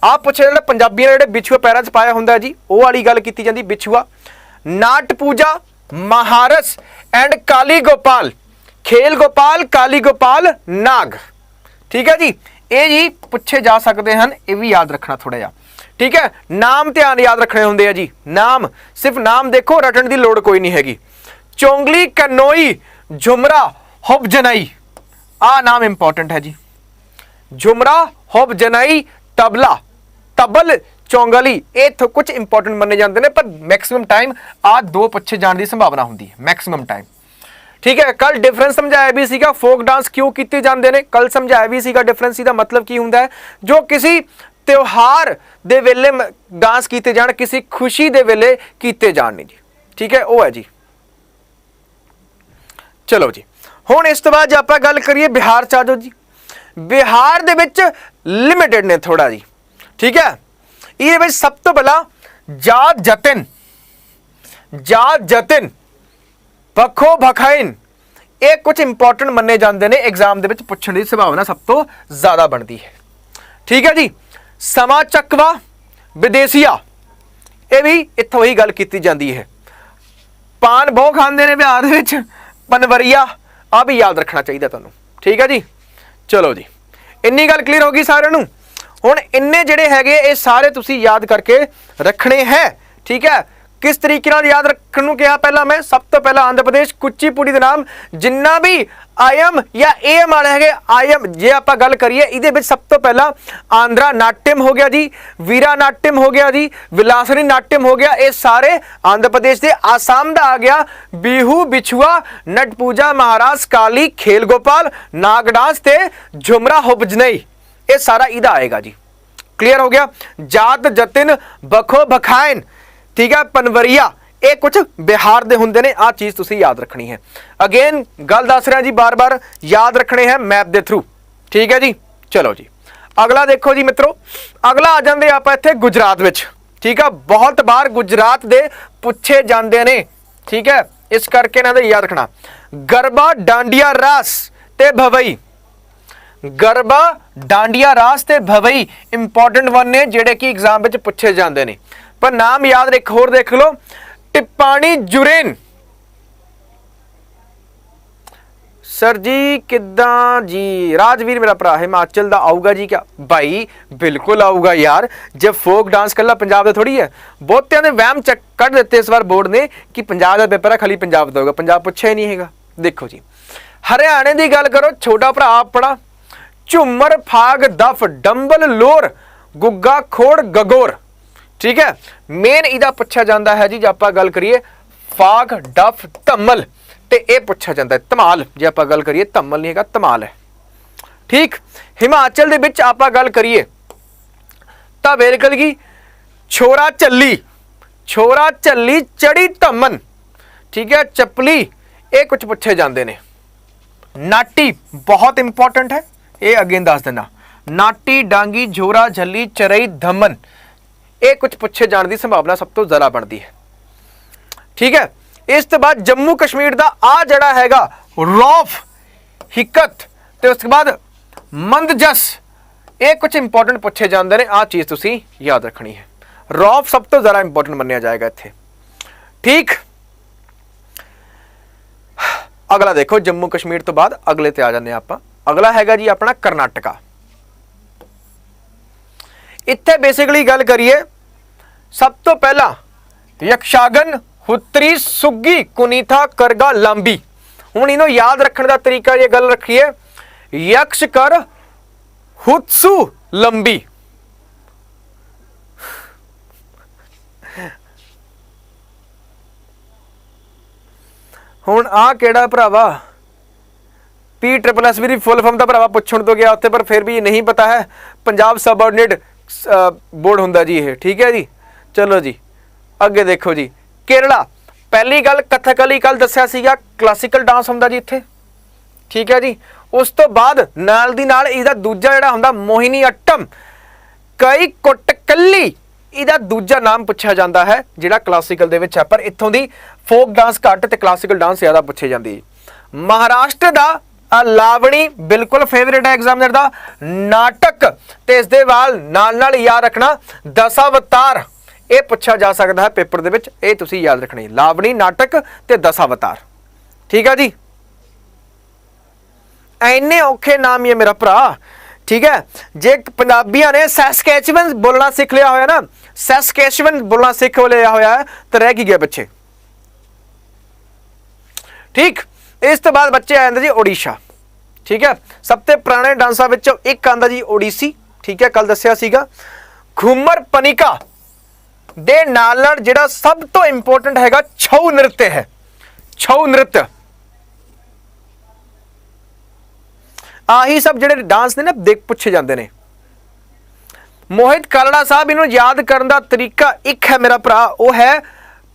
आप पूछे जो पंजाबियों ने जो बिछुआ पैरों च पाया होंगे जी, वो वाली गल की जाती। बिछुआ, नाट पूजा, महारस एंड काली गोपाल, खेल गोपाल, काली गोपाल, नाग, ठीक है जी। ये जी पूछे जा सकते हैं, ये भी याद रखना थोड़ा जा, ठीक है, नाम ध्यान याद रखने होंगे है जी, नाम सिर्फ नाम देखो, रटन की लोड़ कोई नहीं हैगी। चोंगली, कनोई, झुमरा, हुबजनई, आ नाम इंपॉर्टेंट है जी। झुमरा, हुबजनई, तबला, तबल, चौंगली, ये तो कुछ इंपॉर्टेंट मन्ने जाते हैं, पर मैक्सिमम टाइम आ दो पूछे जाने की संभावना होंगी है, मैक्सिमम टाइम। ठीक है, कल डिफरेंस समझाया भी सीगा, फोक डांस क्यों किए जाते हैं, कल समझाया भी सीगा डिफरेंस का मतलब की होंगे है, जो किसी त्योहार दे वेले डांस किए जान, किसी खुशी दे वेले किए जान नहीं जी। ठीक है, वो है जी। चलो जी, हुण इस तो बाद जो आप गल करिए बिहार च आ जाओ जी। बिहार दे विच लिमिटेड ने थोड़ा जी। ठीक है, ये सब तो पहला जात जतिन, जात जतिन, बखो भखाइन, ये कुछ इंपॉर्टेंट मन्ने जाते हैं, एग्जाम के पूछने की संभावना सब तो ज्यादा बनती है। ठीक है जी, समा चकवा, विदेशिया, ये भी इतों ही गल की जाती है। पान बहुत खाते हैं बिहार में, पनवरिया, आ भी याद रखना चाहिए तुहानू। ठीक है जी, चलो जी, इन्नी गल क्लीयर होगी सारिਆਂ ਨੂੰ। हुण इन्ने जिहड़े हैगे ये सारे तुसी याद करके रखने हैं। ठीक है, किस तरीके नाल याद रखण नूं कहा, पहला मैं सब तो पहला आंध्र प्रदेश कुचिपुड़ी के नाम जिन्ना भी आयम या एम वाले है, आयम जे आप गल करिए ये सब तो पहला आंध्रा नाट्यम हो गया जी, वीरा नाट्यम हो गया जी, विलासनी नाट्यम हो गया, ये सारे आंध्र प्रदेश के। आसाम का आ गया बिहू, बिछुआ, नट पूजा, महाराज, काली, खेल गोपाल, नाग डांस ते झुमरा, हुबजनई, ये सारा इदा आएगा जी। क्लियर हो गया, जात जतिन, बखो भखाइन, ठीक है, पनवरिया, ये कुछ बिहार दे हुंदे ने, आ चीज तुसी याद रखनी है। अगेन गल दस रहा जी, बार बार याद रखने हैं मैप दे थ्रू। ठीक है जी, चलो जी, अगला देखो जी मित्रों, अगला आ जाते आप इत्थे गुजरात विच। ठीक है, बहुत बार गुजरात दे पूछे जाते ने। ठीक है, इस करके इन्हां दा याद रखना, गरबा, डांडिया रास ते भवई, गरबा, डांडिया रास ते भवई इंपॉर्टेंट वन ने जेडे कि एग्जाम विच पूछे जाते हैं। पर नाम याद एक होर देख लो, टिप्पाणी जुरेन। सर जी किदां जी, राजवीर मेरा भरा हिमाचल का आऊगा जी क्या? भाई बिल्कुल आऊगा यार, जब फोक डांस कला पंजाब का थोड़ी है। बहुतियां दे वहम चक कढ़ दिते इस बार बोर्ड ने कि पंजाब का पेपर है, खाली पंजाब का होगा, पंजाब पूछा ही नहीं हैगा। देखो जी, हरियाणे की गल करो, छोटा भरा अपना, झूमर, फाग, दफ, डंबल, लोर, गुग्गा, खोड़, गगोर। ठीक है, मेन इदा पूछा जाता है जी, जो आप गल करिए फाग, डफ, धम्मल, ते ये पूछा जाता है धमाल, जो आप गल करिए धम्मल नहीं है, धमाल है। ठीक, हिमाचल दे विच आप गल करिए तां वेरकल की छोरा झल्ली, छोरा झल्ली, चढ़ी धम्मन, ठीक है, चपली, ये कुछ पूछे जाते हैं। नाटी बहुत इंपॉर्टेंट है, ये अगेन दस देना, नाटी, डांगी, झोरा, झल्ली, चरई, धमन, ये कुछ पूछे जाने की संभावना सब तो ज़्यादा बनती है। ठीक है, इस तो बाद जम्मू कश्मीर का आ जड़ा हैगा रौफ, हिकत, तो उसके बाद मंदजस, ये कुछ इंपॉर्टेंट पूछे जाते हैं। आ चीज़ तुसी याद रखनी है, रौफ सब तो ज़्यादा इंपॉर्टेंट मन्या जाएगा इत्थे। ठीक, अगला देखो, जम्मू कश्मीर तो बाद अगले ते आ जाने आप। अगला हैगा जी अपना करनाटका। इत्थे बेसिकली गल करिए, सब तो पहला यक्षागन, हुत्री, सुग्गी, कुनीथा, करगा, लांबी। हुण इन्हों याद रखने का तरीका ये गल रखिए, यक्ष कर, हुत्सु, लंबी। हुण आ केड़ा भरावा, PSSB भी फुल फॉर्म का भरावा पुछण तो गया उत्थे, पर फिर भी नहीं पता है, पंजाब सबऑर्डिनेट बोर्ड हुंदा जी ये। ठीक है जी, चलो जी अगे देखो जी, केरला, पहली गल कथकली कल दस्या सीगा, क्लासिकल डांस हुंदा जी इत्थे। ठीक है जी, उस तो बाद नाल दी नाल इहदा दूजा जिहड़ा हुंदा मोहिनी अट्टम, कई कुटकली, इहदा दूजा नाम पूछा जाता है जिहड़ा क्लासिकल दे विच है, पर इत्थों दी फोक डांस घट ते क्लासिकल डांस ज़्यादा पूछे जाती है। महाराष्ट्र दा लावणी बिल्कुल फेवरेट है एग्जामिनर दा, नाटक ते इस दे नाल याद रखना दशावतार, ये पूछा जा सकता है पेपर दे विच, ये तुसी याद रखनी, लावणी, नाटक ते दशावतार। ठीक है जी, इन्ने औखे नाम ही है मेरा भरा ठीक है, जे पंजाबियां ने सैस्कैचुअन बोलना सीख लिया होया ना, सैस्कैचुअन बोलना सीख लिया होया है तो रह की गया पिछे। ठीक, इस तो बाद बच्चे आ जाते जी ओडिशा। ठीक है, सब तो पुराने डांसा विचों एक आंदा जी ओडिसी। ठीक है, कल दस्सिया सीगा। घूमर पनिका दे नाल नाल जिहड़ा सब तो इंपोर्टेंट हैगा छऊ नृत्य है। छऊ नृत्य आही सब जिहड़े डांस ने ना देख पूछे जाते हैं। मोहित कालड़ा साहब इन्हों याद करने का तरीका एक है मेरा भरा, वो है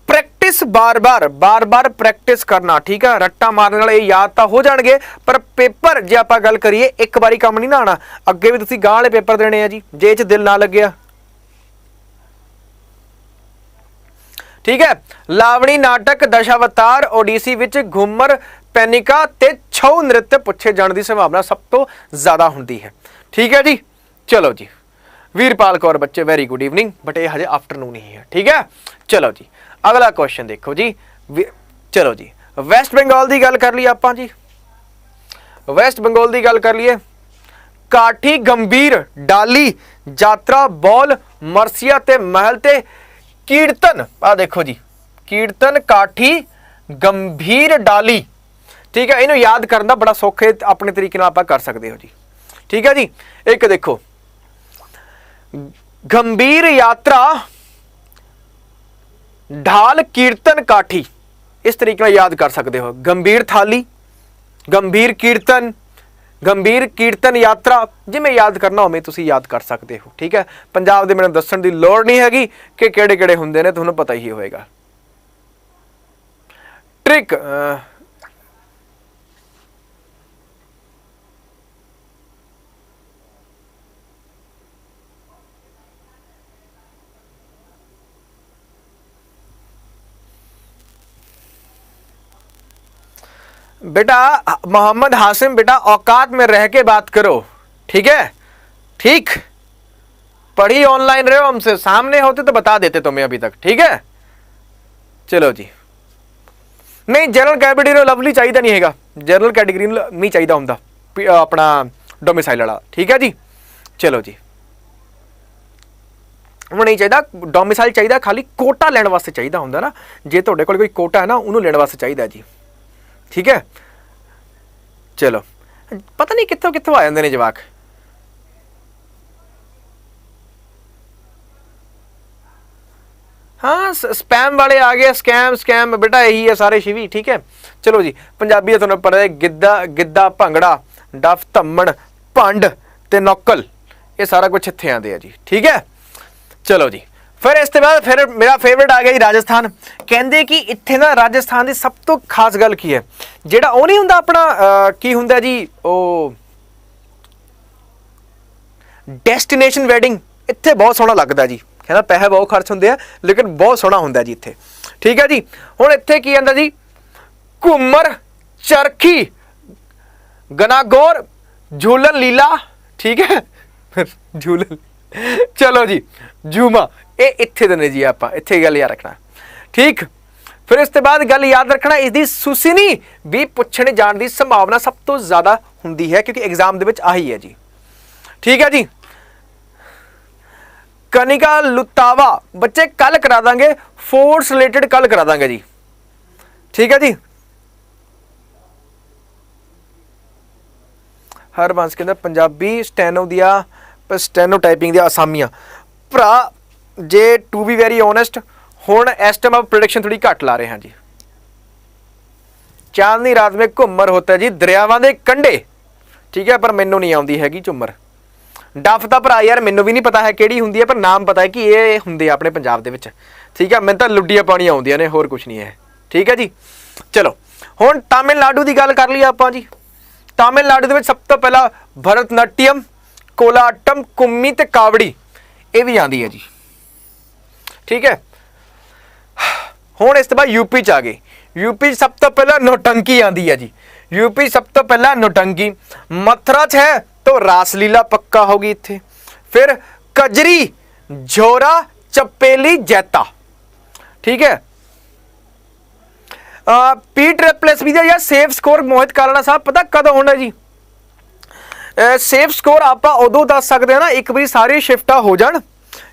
प्रैक्टिस, बार बार प्रैक्टिस करना। ठीक है, रट्टा मारने वाले याद तो हो जाएंगे, पर पेपर जे आप गल करिए एक बारी काम नहीं ना आना, अगे भी तुसीं गांह वाले पेपर देने हैं जी, जे च दिल ना लग्या। ठीक है, लावणी नाटक दशावतार ओडिसी विच घूमर पैनिका ते छऊ नृत्य पूछे जाने की संभावना सब तो ज्यादा होंदी है। ठीक है जी, चलो जी, वीरपाल कौर बच्चे वेरी गुड इवनिंग, बट ये हजे आफ्टरनून ही है। ठीक है, चलो जी अगला क्वेश्चन देखो जी। चलो जी, वेस्ट बंगाल की गल कर ली आप जी, वेस्ट बंगाल की गल कर लीए। काठी गंभीर डाली यात्रा बॉल मरसिया ते महल ते कीर्तन, आ देखो जी, कीर्तन काठी गंभीर डाली। ठीक है, इन्हों याद करना बड़ा सौखे अपने तरीके आप कर सकते हो जी। ठीक है जी, एक देखो गंभीर यात्रा ढाल कीर्तन काठी, इस तरीके याद कर सकते हो। गंभीर थाली, गंभीर कीर्तन, गंभीर कीर्तन यात्रा, जिमें याद करना हो तुम याद कर सकते हो। ठीक है, पंजाब दे मैंने दस्सण की लोड़ नहीं हैगी कि किहड़े किहड़े हुंदे ने, तुहानूं पता ही होएगा। ट्रिक बेटा मोहम्मद हासिम, बेटा औकात में रह के बात करो। ठीक है, ठीक, पढ़ी ऑनलाइन रहे हो, हमसे सामने होते तो बता देते तुम्हें अभी तक। ठीक है, चलो जी, नहीं जनरल कैटेगरी लवली चाहिए नहीं है, जनरल कैटेगरी नहीं चाहिए होंदा अपना डोमिसाइल वाला। ठीक है जी, चलो जी, वो नहीं चाहिए डोमिसाइल, चाहिए खाली कोटा लैण वास्ते चाहिए होंदा ना, जे तुहाडे कोल कोई कोटा है ना उन्होंने लैण वास्ते चाहिए जी। ठीक है, चलो, पता नहीं कितों कितों आ जाते हैं जवाक। हाँ, स्पैम वाले आ गए, स्कैम स्कैम बेटा यही है सारे शिवी। ठीक है, चलो जी, पंजाबी तुहानूं पता है गिद्धा गिद्धा भंगड़ा डफ धम्मण भंड ते नौकल, ये सारा कुछ इत्थे आंदे आ जी। ठीक है, चलो जी, फिर इस बाद फिर मेरा फेवरेट आ गया जी राजस्थान। कहते कि इत्थे ना राजस्थान की सब तो खास गल की है, जेड़ा वो नहीं हुंदा अपना की हुंदा जी, ओ डेस्टिनेशन वैडिंग, इत्थे बहुत सोहना लगता जी। कहना पैसे बहुत खर्च होंगे हैं लेकिन बहुत सोहना होंदा जी इत्थे। ठीक है जी, हुण इत्थे की आंदा जी, घूमर चरखी गनागौर झूलन लीला। ठीक है, झूलन, चलो जी, झूमा, ये इत्थे दे ने जी, आप इत्थे गल याद रखना। ठीक, फिर इसके बाद गल याद रखना, इसकी सुसिनी भी पुछने जाने की संभावना सब तो ज्यादा होंदी है, क्योंकि एग्जाम दे विच आही है जी। ठीक है जी, कनिका लुतावा बच्चे कल करा देंगे, फोर्स रिलेटेड कल करा देंगे जी। ठीक है जी, हर बंस कहता पंजाबी स्टैनो दिया, स्टैनो टाइपिंग दिया असामियां भरा जे, टू बी वेरी ऑनेस्ट हुण इस टाइम आप प्रोडिक्शन थोड़ी घट ला रहे हैं जी। चांदनी रात में घूमर होता है जी दरियावां दे कंढे। ठीक है, पर मैनू नहीं आउंदी हैगी झूमर। डफ दा भरा यार मैनू भी नहीं पता है किहड़ी हुंदी है, पर नाम पता है कि ये हुंदे अपने पंजाब दे विच। ठीक है, मैनूं तां लुड्डियां पाउणियां आउंदियां ने, होर कुछ नहीं है। ठीक है जी, चलो हुण तमिलनाडु की गल कर ली आपां जी। तमिलनाडु दे विच सब तो पहला भरतनाट्यम, कोलाटम, कुम्मी ते कावड़ी, ये भी आंदी है जी। ठीक है, हुण इस तो बाद यूपी च आ गए। यूपी सब तो पहला नौटंकी आंदी है जी। यूपी सब तो पहला नौटंकी, मथुरा च है तो रासलीला पक्का होगी इत्थे। फिर कजरी, झोरा, चपेली, जैता। ठीक है, पी ट्रिपल एस बी या सेफ स्कोर मोहित कालड़ा साहब पता कदों होना जी? सेफ स्कोर आप उदों दस सकते हैं ना एक बार सारी शिफ्टा हो जान,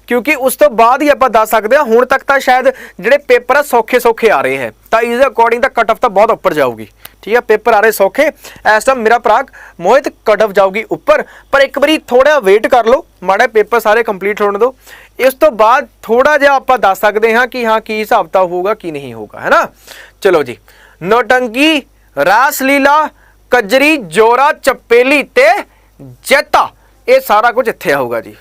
क्योंकि उस तो बाद ही आप दस सकते हैं। हुण तक तो शायद ਜਿਹੜੇ पेपर है सौखे सौखे आ रहे हैं, तो इसके अकॉर्डिंग तो कट ऑफ तो बहुत उपर जाऊगी। ठीक है, पेपर आ रहे सौखे, इस टाइम मेरा भरा मोहित कट ऑफ जाऊगी उपर, पर एक बार थोड़ा वेट कर लो, माड़ा पेपर सारे कंप्लीट होने दो, इस तो बाद थोड़ा जिहा आप दस सकते हैं कि हाँ की हिसाब किताब होगा की नहीं होगा, है ना। चलो जी, नौटंकी, रास लीला, कजरी, जोरा, चपेली ते जैता, ये सारा कुछ इत्थे आऊगा जी।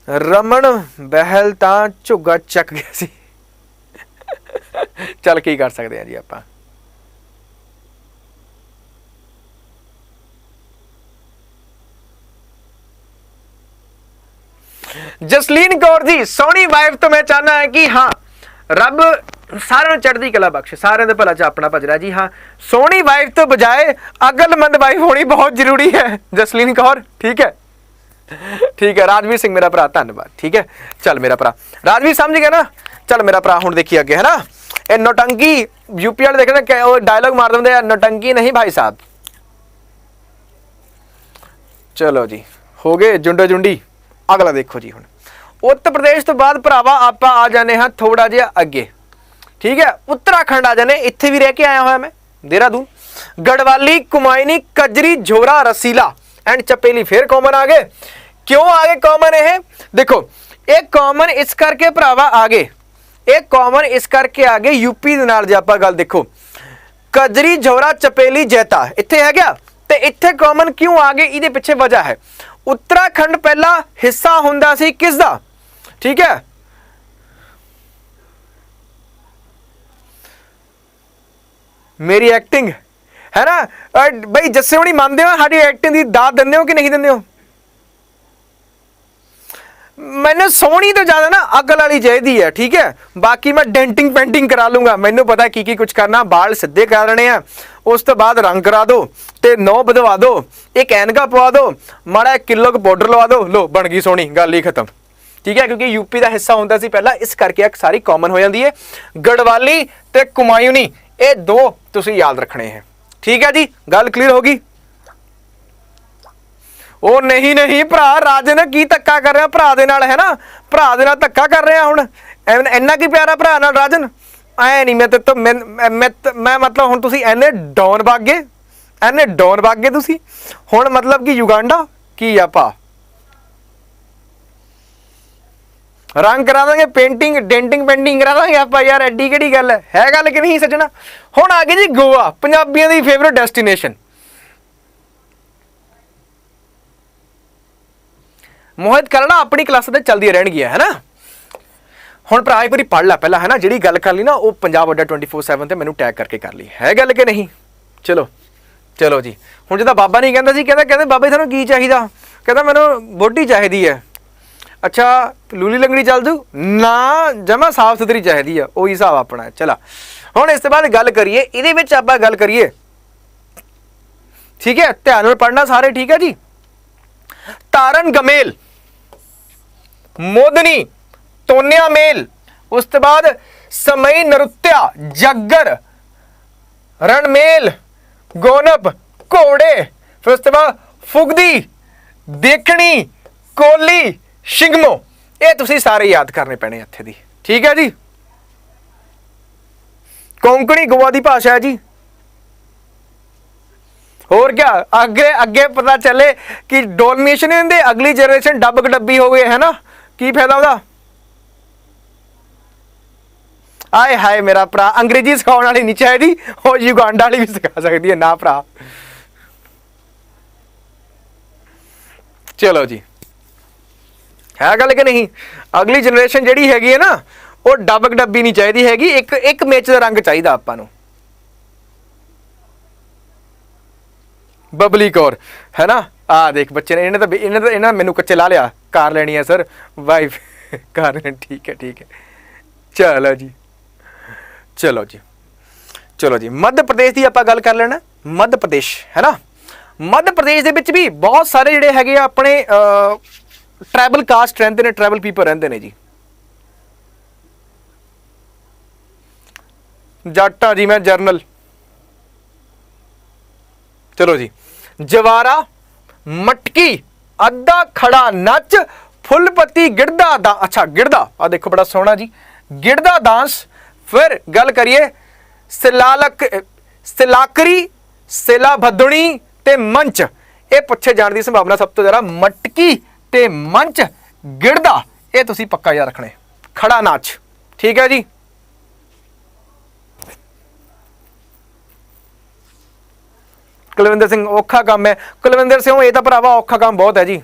रमन बहल तां झुग्गा चक गया सी। चल की कर सकते हैं जी आप। जसलीन कौर जी, सोहनी वाइफ तो मैं चाहना है कि हाँ रब सारे चढ़ती कला बख्श, सारे भला च अपना भजरा जी। हाँ, सोहनी वाइफ तो बजाय अकलमंद वाइफ होनी बहुत जरूरी है जसलीन कौर। ठीक है, ठीक है राजवीर सिंह मेरा भरा, धन्यवाद। ठीक है, चल मेरा भरा राजवीर समझ गया ना। चल मेरा भरा हुण देखिए अगे, है ना। ये नौटंकी यूपी वाले देखना डायलॉग मार देंगे, नौटंकी नहीं भाई साहब। चलो जी, हो गए जुंडो जुंडी। अगला देखो जी, हुण उत्तर प्रदेश तो बाद भरावा आप आ जाने हाँ थोड़ा जिहा अगे। ठीक है, उत्तराखंड आ जाने, इत्थे भी रह के आया हुआ मैं, देहरादून। गढ़वाली, कुमायूनी, कजरी, झोरा, रसीला एंड चपेली फिर कॉमन आ गए। क्यों आ गए कॉमन? है देखो, एक कॉमन इस करके भरावा आ गए, एक कॉमन इस करके आ गए यूपी दे नाल। जे आपां गल देखो, कजरी, झोरा, चपेली, जैता इत्थे है गया, ते इत्थे कॉमन क्यों आ गए? इहदे पिछे वजह है, उत्तराखंड पहला हिस्सा हुंदा सी किस दा? ठीक है, मेरी एक्टिंग है ना भाई, जस्से होनी मानते हो साडी एक्टिंग की दाद दिंदे हो कि नहीं दिंदे हो? मैंने सोहनी तो ज्यादा ना अकल वाली चाहिए है। ठीक है, बाकी मैं डेंटिंग पेंटिंग करा लूंगा, मैनू पता की कुछ करना, बाल सीधे करने हैं, उस तो बाद रंग करा दो, ते नौ बधवा दो, एक ऐनका पवा दो, माड़ा किलो का पाउडर लवा दो, लो बन गई सोहनी, गल ही खत्म। ठीक है, क्योंकि यूपी का हिस्सा होंदा सी पहला, इस करके एक सारी कॉमन हो जाती है। गढ़वाली ते कुमायूनी ये दो तुसी याद रखने हैं। ठीक है जी, गल क्लीयर होगी? ओ नहीं नहीं भरा राजन की धक्का कर रहा भरा दे नाल, है ना, भरा दे नाल धक्का कर रहा हुण, इन्ना की प्यारा भरा नाल राजन, ऐ नहीं मैं तो मैं मतलब हुण तुसी इन्ने डॉन वग गए, इन्ने डॉन वग गए तुसी हुण, मतलब कि युगांडा की आपा रंग करा देंगे, पेंटिंग डेंटिंग पेंटिंग करा देंगे आप यार, एडी केड़ी गल है गल कि नहीं सजना। हुण आ गई जी गोवा, पंजाबियों की फेवरेट डेस्टिनेशन। मोहित करना अपनी क्लास तो चलदी रहणगियां, है ना। हुण भरा एक बारी पढ़ ला पहला, है ना, जिहड़ी गल कर ली ना वो पंजाब अड्डा 24/7 ते मैनू टैग करके कर ली, है गल कि नहीं? चलो चलो जी, हुण जिद्दां बाबा नहीं कहंदा सी, कहंदे बाबा जी थानूं की चाहीदा, कहंदा मैनूं वोटी चाहीदी है। अच्छा लूली लंगड़ी चल जू ना, जमा साफ सुथरी चाहिए है, वही हिसाब अपना है। चला हुण इस बाद गल करिए, इहदे विच आपां गल करिए। ठीक है, ध्यान नाल पढ़ना सारे। ठीक है जी, तारन गमेल, मोदनी, तोनिया मेल, उस तो बाद समई नरुत्या, जग्गर, रणमेल, गोनप, घोड़े, फिर उस तो बाद फुगदी, देखनी, कोली, शिंगमो, ये तुसी सारे याद करने पैने इत्थे दी। ठीक है जी, कोंकणी गोवा की भाषा है जी। और क्या अगे अगे पता चले कि डोमिनेशन नहीं देंगे, अगली जनरेशन डब डब्बी हो गए, है ना, की फायदा होगा? आए हाय मेरा भरा, अंग्रेजी सिखाने वाली नहीं चाहिए, और युगांडा वाली भी सिखा सकती है ना भरा। चलो जी, है गल कि नहीं? अगली जनरेशन जिहड़ी हैगी है ना, वो डब डब्बी नहीं चाहिए हैगी, एक एक मेच का रंग चाहिए आपां नूं। बबली कौर, है ना, आ देख बच्चे ने, इन्हें मैनू कच्चे ला लिया, कार लेनी है सर वाइफ कार। ठीक है ठीक है, चलो जी चलो जी चलो जी। मध्य प्रदेश की आप गल कर लेना, मध्य प्रदेश है ना, मध्य प्रदेश दे विच भी बहुत सारे जिहड़े हैगे अपने ट्राइबल कास्ट रहंदे ने, ट्राइबल पीपल रहंदे ने जी। जट्ट जी मैं जरनल, चलो जी, जवारा, मटकी, अद्धा खड़ा नच, फुलपति, गिरदा दा, अच्छा गिरदा, आ देखो बड़ा सोहना जी, गिरदा डांस। फिर गल करिए सिलाकरी, सिला भदुणी ते मंच, ये पुछे जाने की संभावना सब तो ज़्यादा। मटकी ते मंच, गिरदा, ये तुसी पक्का याद रखने। खड़ा नाच, ठीक है जी। कुलविंदर सिंह, औखा काम है कुलविंदर सिंह, ये तो भरावा औखा काम बहुत है जी।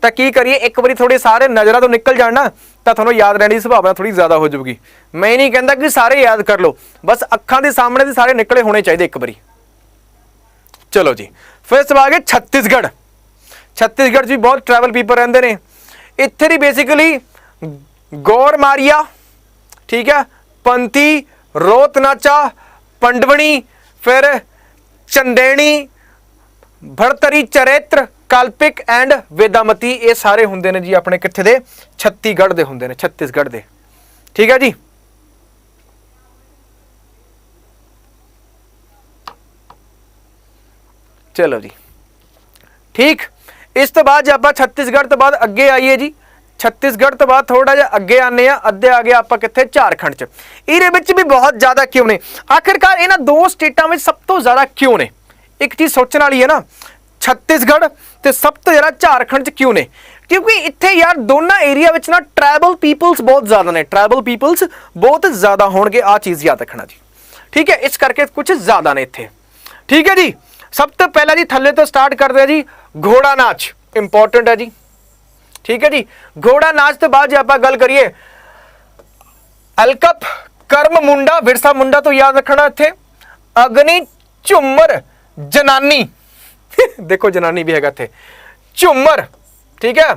तो की करिए, एक बार थोड़े सारे नज़र तो निकल जाना, तो थोड़ा याद रहने की संभावना थोड़ी ज़्यादा हो जाएगी। मैं नहीं कहता कि सारे याद कर लो, बस अखां के सामने से सारे निकले होने चाहिए एक बारी। चलो जी, फिर सब आ गए छत्तीसगढ़। छत्तीसगढ़ भी बहुत ट्रैवल पीपल रहते हैं इत्थे भी। बेसिकली गौर मारिया, ठीक है, पंथी, रोत नाचा, पंडवणी, फिर चंदेणी, भड़तरी, चरित्र, कल्पिक एंड वेदामती, ये सारे होंगे ने जी अपने कित्थे दे, छत्तीसगढ़ दे होंगे ने, छत्तीसगढ़ दे, ठीक है जी। चलो जी, ठीक। इस तो बाद आप छत्तीसगढ़ तो बाद अगे आइए जी। छत्तीसगढ़ तो बाद थोड़ा जिहा अगे आने अद्धे आ गए आप कित्थे, झारखंड च। इहदे विच भी बहुत ज़्यादा क्यों ने, आखिरकार इन्हां दो स्टेटां में सब तो ज़्यादा क्यों ने, एक चीज़ सोचने वाली है ना, छत्तीसगढ़ ते सब तो ज़्यादा झारखंड च क्यों ने, क्योंकि इत्थे यार दोनों एरिया विच ना ट्राइबल पीपल्स बहुत ज़्यादा ने, ट्राइबल पीपल्स बहुत ज़्यादा होणगे, आ चीज़ याद रखना जी, ठीक है। इस करके कुछ ज़्यादा ने इत्थे, ठीक है जी। सब तो पहला जी थल्ले तो स्टार्ट करते हैं जी, घोड़ा नाच इंपॉर्टेंट है जी, ठीक है जी। घोड़ा नाच तो बाद आप गल करिए अलकप, कर्म मुंडा, विरसा मुंडा तो याद रखना इत्थे, अग्नि, झूमर, जनानी देखो जनानी भी है इत्थे, झूमर, ठीक है,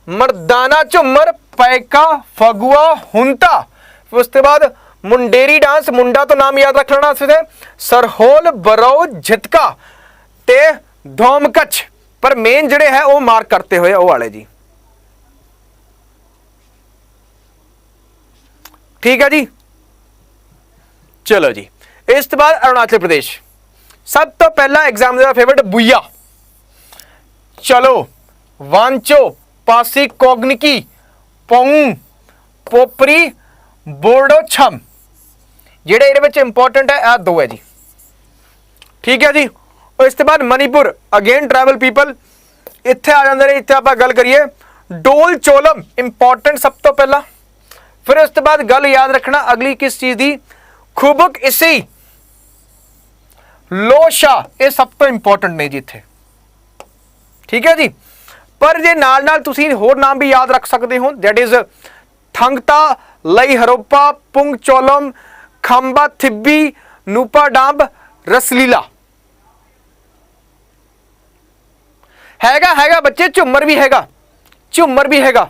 मर्दाना झूमर, पैका, फगुआ, हुंता। उसके बाद मुंडेरी डांस, मुंडा तो नाम याद रख लेना, सरहोल, बरो, झिटका ते धोमकच, पर मेन जड़े है वो मार्क करते हुए वो वाले जी, ठीक है जी। चलो जी, इस बाद अरुणाचल प्रदेश। सब तो पहला एग्जाम मेरा फेवरेट बुया, चलो, वांचो, पासी, कोगनिकी, पोंग, पोपरी, बोर्डो, छम, जेड़े ये इंपॉर्टेंट है आ दो है जी, ठीक है जी। और इसके बाद मणिपुर, अगेन ट्राइबल पीपल इत्थे आ जाते हैं। इत्थे आप गल करिए डोल चोलम इंपॉर्टेंट सब तो पहला। फिर उसके बाद गल याद रखना अगली किस चीज की, खुबक इसी, लोशा, ये सब तो इंपॉर्टेंट नहीं जी इत्थे, ठीक है जी। पर जे नाल नाल तुसी होर नाम भी याद रख सकते हो, दैट इज थंगता, लई हरोपा, पुंग चोलम, खंबा थिब्बी, नूपा डांब, रसलीला, हैगा बच्चे, झूमर भी हैगा, झूमर भी हैगा,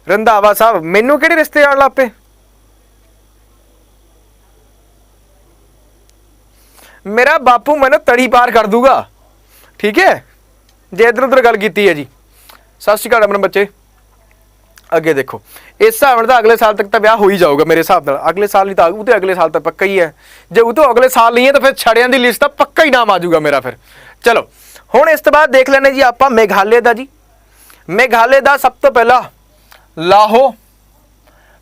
रंधावा साहब मैनू किहड़े रिश्ते आण लग पे, मेरा बापू मैंने तड़ी पार कर दूगा, ठीक है। जे इधर उधर गल की है जी, सत श्री अकाल अपने बच्चे। अगे देखो इस हिसाब से अगले साल तक तो ब्याह हो ही जाऊगा मेरे हिसाब से, अगले साल नहीं तो उतो अगले साल तक पक्का ही है, जो उतो अगले साल नहीं है तो फिर छड़ियां की लिस्ट पक्का ही नाम आ जाऊगा मेरा फिर। चलो हुण इस तो बाद देख लेने जी आप मेघालय का जी। मेघालय का सब तो पहला लाहो,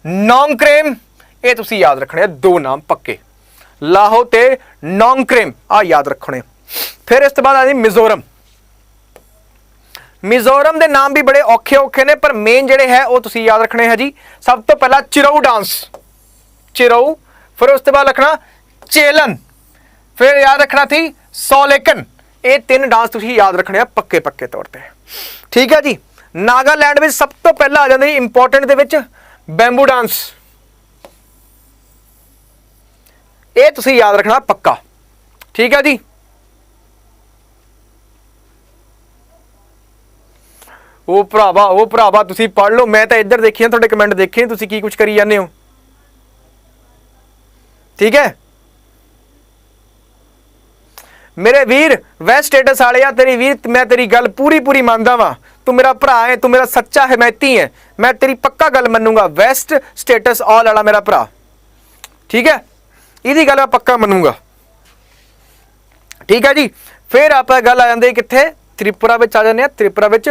नोंगक्रेम, ये तुसी याद रखने दो नाम पक्के, लाहो ते नोंगक्रेम आ याद रखने। फिर इस तो बाद आ जी मिजोरम। मिजोरम के नाम भी बड़े औखे औखे ने, पर मेन जेडे है वो तुसी याद रखने हैं जी। सब तो पहला चिरऊ डांस, चिरऊ, फिर उसके बाद रखना चेलन, फिर याद रखना थी सोलेकन। ये तीन डांस तुसी याद रखने पक्के पक्के तौर पे, ठीक है जी। नागालैंड में सब तो पहला आ जाता इंपॉर्टेंट दे विच बैम्बू डांस, ये तुसी याद रखना पक्का, ठीक है जी। वो भरावा तुसी पढ़ लो, मैं तो इधर देखी थोड़े कमेंट देखे तुसी की कुछ करी जाने हो, ठीक है। मेरे वीर वह स्टेटस वाले आ तेरी वीर, मैं तेरी गल पूरी पूरी मानदा वा, तू मेरा भरा है, तू मेरा सच्चा हिमैती है, मैं तेरी पक्का गल मनूंगा, वैस्ट स्टेटस ऑल वाला मेरा भरा, ठीक है, इहदी गल मैं पक्का मनूंगा, ठीक है जी। फिर आप गल आ जाती कित्थे, त्रिपुरा विच आ जाने, त्रिपुरा विच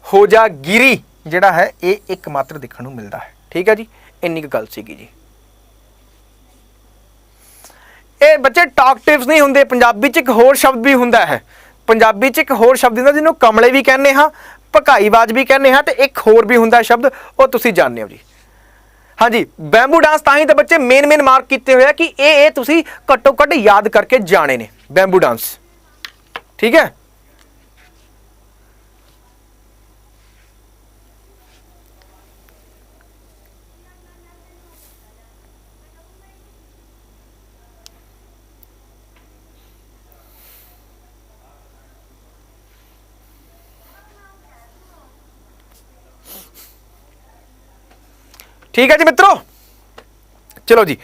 होजागिरी जिहड़ा है ये एकमात्र दिखण नूं मिलदा है, ठीक है जी। इन्नी कुछ गल सीगी जी। ये बच्चे टॉक टिप्स नहीं होंगे, पंजाबी च एक होर शब्द भी हुंदा है, पंजाबी च एक होर शब्द हुंदा जिन्हों कमले भी कहने हाँ, भकाईबाज भी कहने हाँ, तो एक होर भी हुंदा शब्द, वो तुसीं जाणदे हो जी। हाँ जी, बैम्बू डांस तां ही तो बच्चे मेन मार्क किए हुए कि ये तुसीं घट्टो घट्ट याद करके जाने ने बैम्बू डांस, ठीक है। ठीक है जी मित्रों, चलो जी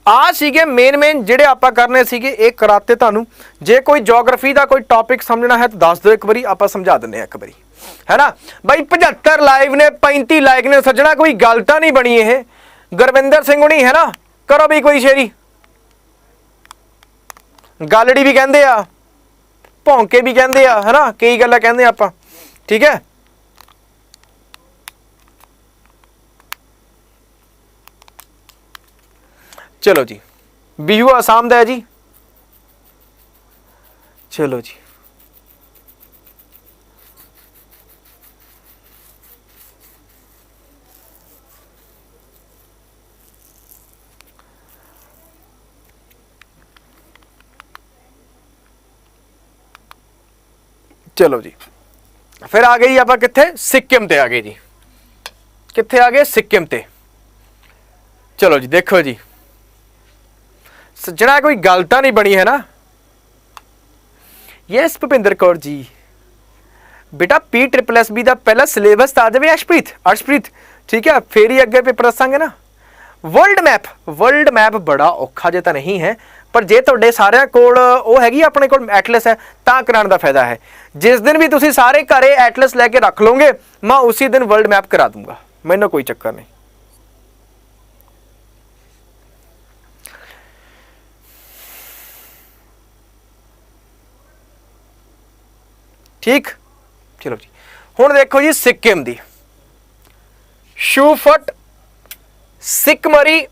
आ सीगे मेन जिहड़े आपां करने सीगे एक कराते तुहानूं। जे कोई जोग्राफी का कोई टॉपिक समझना है तो दस दो, एक बारी आपां समझा दिंदे एक बारी, है ना भाई। 75 लाइव ने, 35 लाइक ने, सज्जना कोई गल तां नहीं बनी ये। गुरविंदर सिंह हुणी है ना, करो भी कोई शेरी, गालड़ी भी कहंदे आ, भौंके भी कहंदे आ, है ना, कई गल्लां कहंदे आपां, ठीक है। चलो जी, बिहू आसाम दा है जी, चलो जी। चलो जी, फिर आ गई आप कित्थे, सिक्किम ते आ गए जी, कित्थे आ गए, सिक्किम ते। चलो जी देखो जी, सज्जना कोई गल तो नहीं बनी है ना। यस भुपिंदर कौर जी, बेटा PSSB का पहला सिलेबस आ जाए अर्शप्रीत, ठीक है, फिर ही अगे पेपर दसांगे ना। वर्ल्ड मैप बड़ा औखा जे तो नहीं है, पर जे तुहाडे सारिਆਂ कोल ਉਹ हैगी अपने कोल एटलस है ਤਾਂ कराने का फायदा है। जिस दिन भी तुसीं सारे घरे एटलस लैके रख लोगे, मैं उसी दिन वर्ल्ड मैप करा दूंगा, मैनूं कोई चक्कर नहीं। ठीक, चलो जी हुण देखो जी सिक्किम दी शूफट, सिकमरी,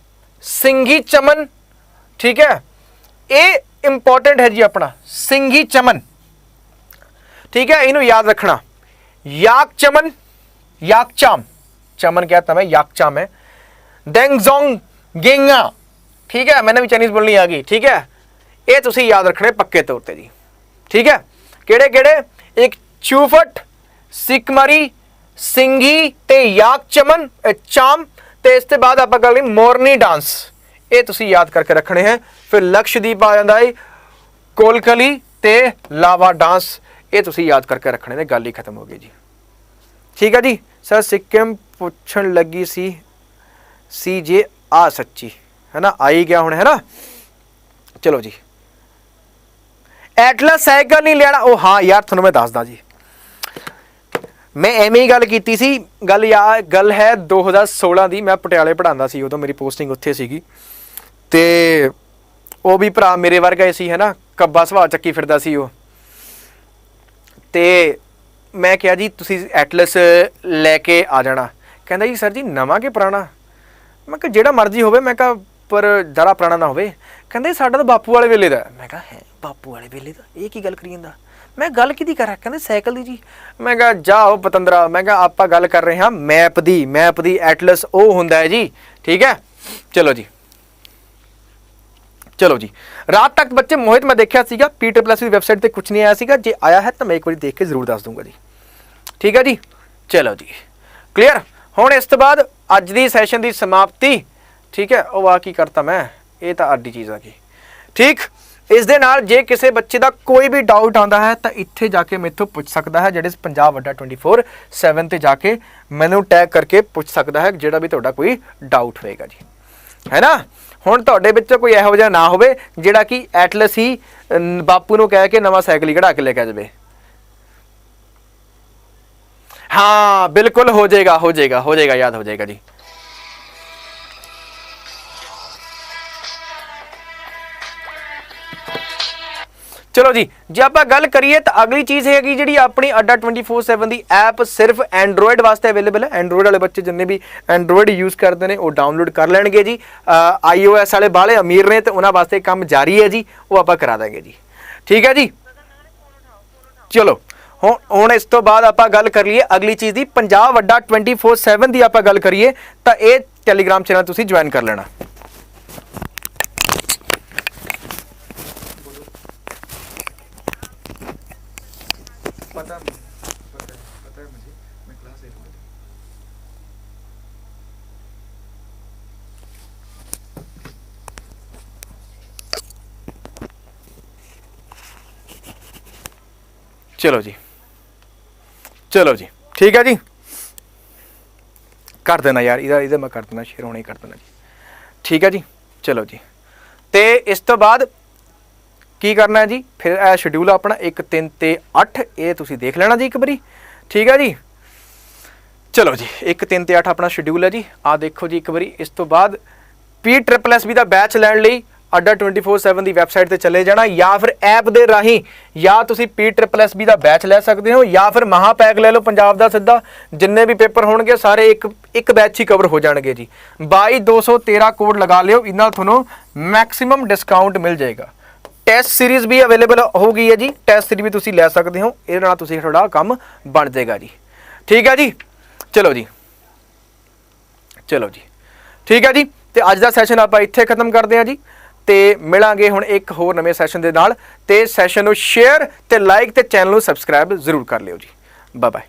सिंघी चमन, ठीक है, ये इंपॉर्टेंट है जी अपना सिंघी चमन, ठीक है, इनू याद रखना। याक चमन, याकचाम, चमन कहता मैं, याकचाम है। डेंगजोंग गेंगा, ठीक है, मैंने भी चाइनीज बोलनी आ गई, ठीक है, ये तुसी याद रखने पक्के तौर पर जी, ठीक है। केड़े केड़े, एक चूफट, सिकमरी, सिंघी ते याक चमन चाम, ते इस बाद आप गल मोरनी डांस, ये तुसी याद करके रखने हैं। फिर लक्षद्वीप आ जाता है, कोलकली ते लावा डांस, ये तुसी याद करके रखने ने, गल ही खत्म हो गई जी, ठीक है जी। सर सिक्किम पुछण लगी सी जे आ सच्ची है ना, आई गया हुण, है ना। चलो जी, एटलस साइकिल नहीं लेना, ओ हाँ यार थोड़ा मैं दसदा जी, मैं एवें ही गल कीती सी, गल है 2016 की, मैं पटियाले पढ़ांदा सी, उदों मेरी पोस्टिंग उत्थे सीगी, ते वो भी भरा मेरे वर्गा ही सी, है ना, कब्बा सुभाਅ चक्की फिरदा सी वो, ते मैं कहा जी तुसी एटलस लैके आ जाना, कहंदा जी सर जी नवां कि पुराना, मैं कहा जिहड़ा मर्जी होवे, मैं कहा पर ज़्यादा पुराना ना होवे, कहंदे साडा तो बापू वाले वेले दा, मैं कहा है बापू वाले वेले दा, ये की गल करी जांदा, मैं गल किहदी करा, कहंदे साइकिल दी जी, मैं कहा जाओ पतंदरा, मैं कहा आपां गल कर रहे हाँ मैप दी एटलस वो हुंदा है जी, ठीक है। चलो जी, चलो जी, रात तक बच्चे मोहित मैं देखा सीगा, PSSB की वैबसाइट पर कुछ नहीं आया सीगा, जे आया है तो मैं एक बार देख के जरूर दस दूंगा जी, ठीक है जी। चलो जी क्लीयर, हुण इस तो बाद अज दी सैशन की समाप्ति, ठीक है। वो आ की करता मैं, ये तो आडी चीज़ आ गई, ठीक। इस दे नाल जे किसी बच्चे का कोई भी डाउट आता है तो इत्थे जाके मेथों पूछ सकता है, जेडे पंजाब अड्डा 24/7 ते जाके मैनू टैग करके पूछ सकता है, जेड़ा भी तुहाडा कोई डाउट होएगा जी, है ना। ਹੁਣ ਤੁਹਾਡੇ ਵਿੱਚੋਂ ਕੋਈ ਇਹੋ ਜਿਹਾ ਨਾ ਹੋਵੇ ਜਿਹੜਾ ਕਿ ਐਟਲਸ ਹੀ ਬਾਪੂ ਨੂੰ ਕਹਿ ਕੇ ਨਵਾਂ ਸਾਈਕਲ ਹੀ ਕਢਾ ਕੇ ਲੈ ਕੇ ਜਾਵੇ। हाँ बिल्कुल हो जाएगा, हो जाएगा, हो जाएगा, याद हो जाएगा जी। चलो जी, जे आप गल करिए तो अगली चीज़ हैगी जी अपनी अड्डा 24/7 की ऐप सिर्फ एंड्रॉयड वास्ते अवेलेबल है। एंड्रॉयड वाले बच्चे जिन्हें भी एंड्रॉयड यूज़ करते हैं वो डाउनलोड कर लेंगे जी। iOS वाले बाले अमीर ने तो उन्होंने वास्ते काम जारी है जी, वो आप करा देंगे जी। ठीक है जी। चलो ਹੁਣ ਇਸ ਤੋਂ ਬਾਅਦ ਆਪਾਂ ਗੱਲ ਕਰ ਲਈਏ ਅਗਲੀ ਚੀਜ਼ ਦੀ। ਪੰਜਾਬ ਅੱਡਾ 24/7 ਦੀ ਆਪਾਂ ਗੱਲ ਕਰੀਏ ਤਾਂ ਇਹ ਟੈਲੀਗ੍ਰਾਮ ਚੈਨਲ ਤੁਸੀਂ ਜੁਆਇਨ ਕਰ ਲੈਣਾ। चलो जी, चलो जी, ठीक है जी, कर देना यार इधर मैं कर देना, शेयर होने ही कर देना जी। ठीक है जी। चलो जी, तो इस तो बाद की करना है जी, फिर यह शेड्यूल अपना 1 3 ते 8 ये तुसी देख लेना जी एक बारी। ठीक है जी। चलो जी, 1 3 ते 8 अपना शेड्यूल है जी। आ देखो जी एक बारी। इस तो बाद PSSB का बैच लैण लई अड्डा 24/7 की वैबसाइट पर चले जाना, या फिर ऐप के राही या तुसी PSSB का बैच लै सकते हो, या फिर महापैक ले लो पंजाब का सीधा। जिन्ने भी पेपर होणगे सारे एक बैच ही कवर हो जाएंगे जी। 2213 कोड लगा लियो, इन्हां तुहानूं मैक्सिमम डिस्काउंट मिल जाएगा। टेस्ट सीरीज़ भी अवेलेबल हो गई है जी, टेस्ट सीरीज़ भी तुसी लै सकते हो, इहदे नाल तुसी थोड़ा काम बन जाएगा जी। ठीक है जी। चलो जी, चलो जी, ठीक है जी। तो अज का सैशन आप इत्थे खत्म करते हैं जी। तो मिलांगे हुण एक होर नवे सैशन दे नाल। ते सैशन नूं शेयर ते लाइक ते चैनल नूं सबसक्राइब जरूर कर लियो जी। Bye bye.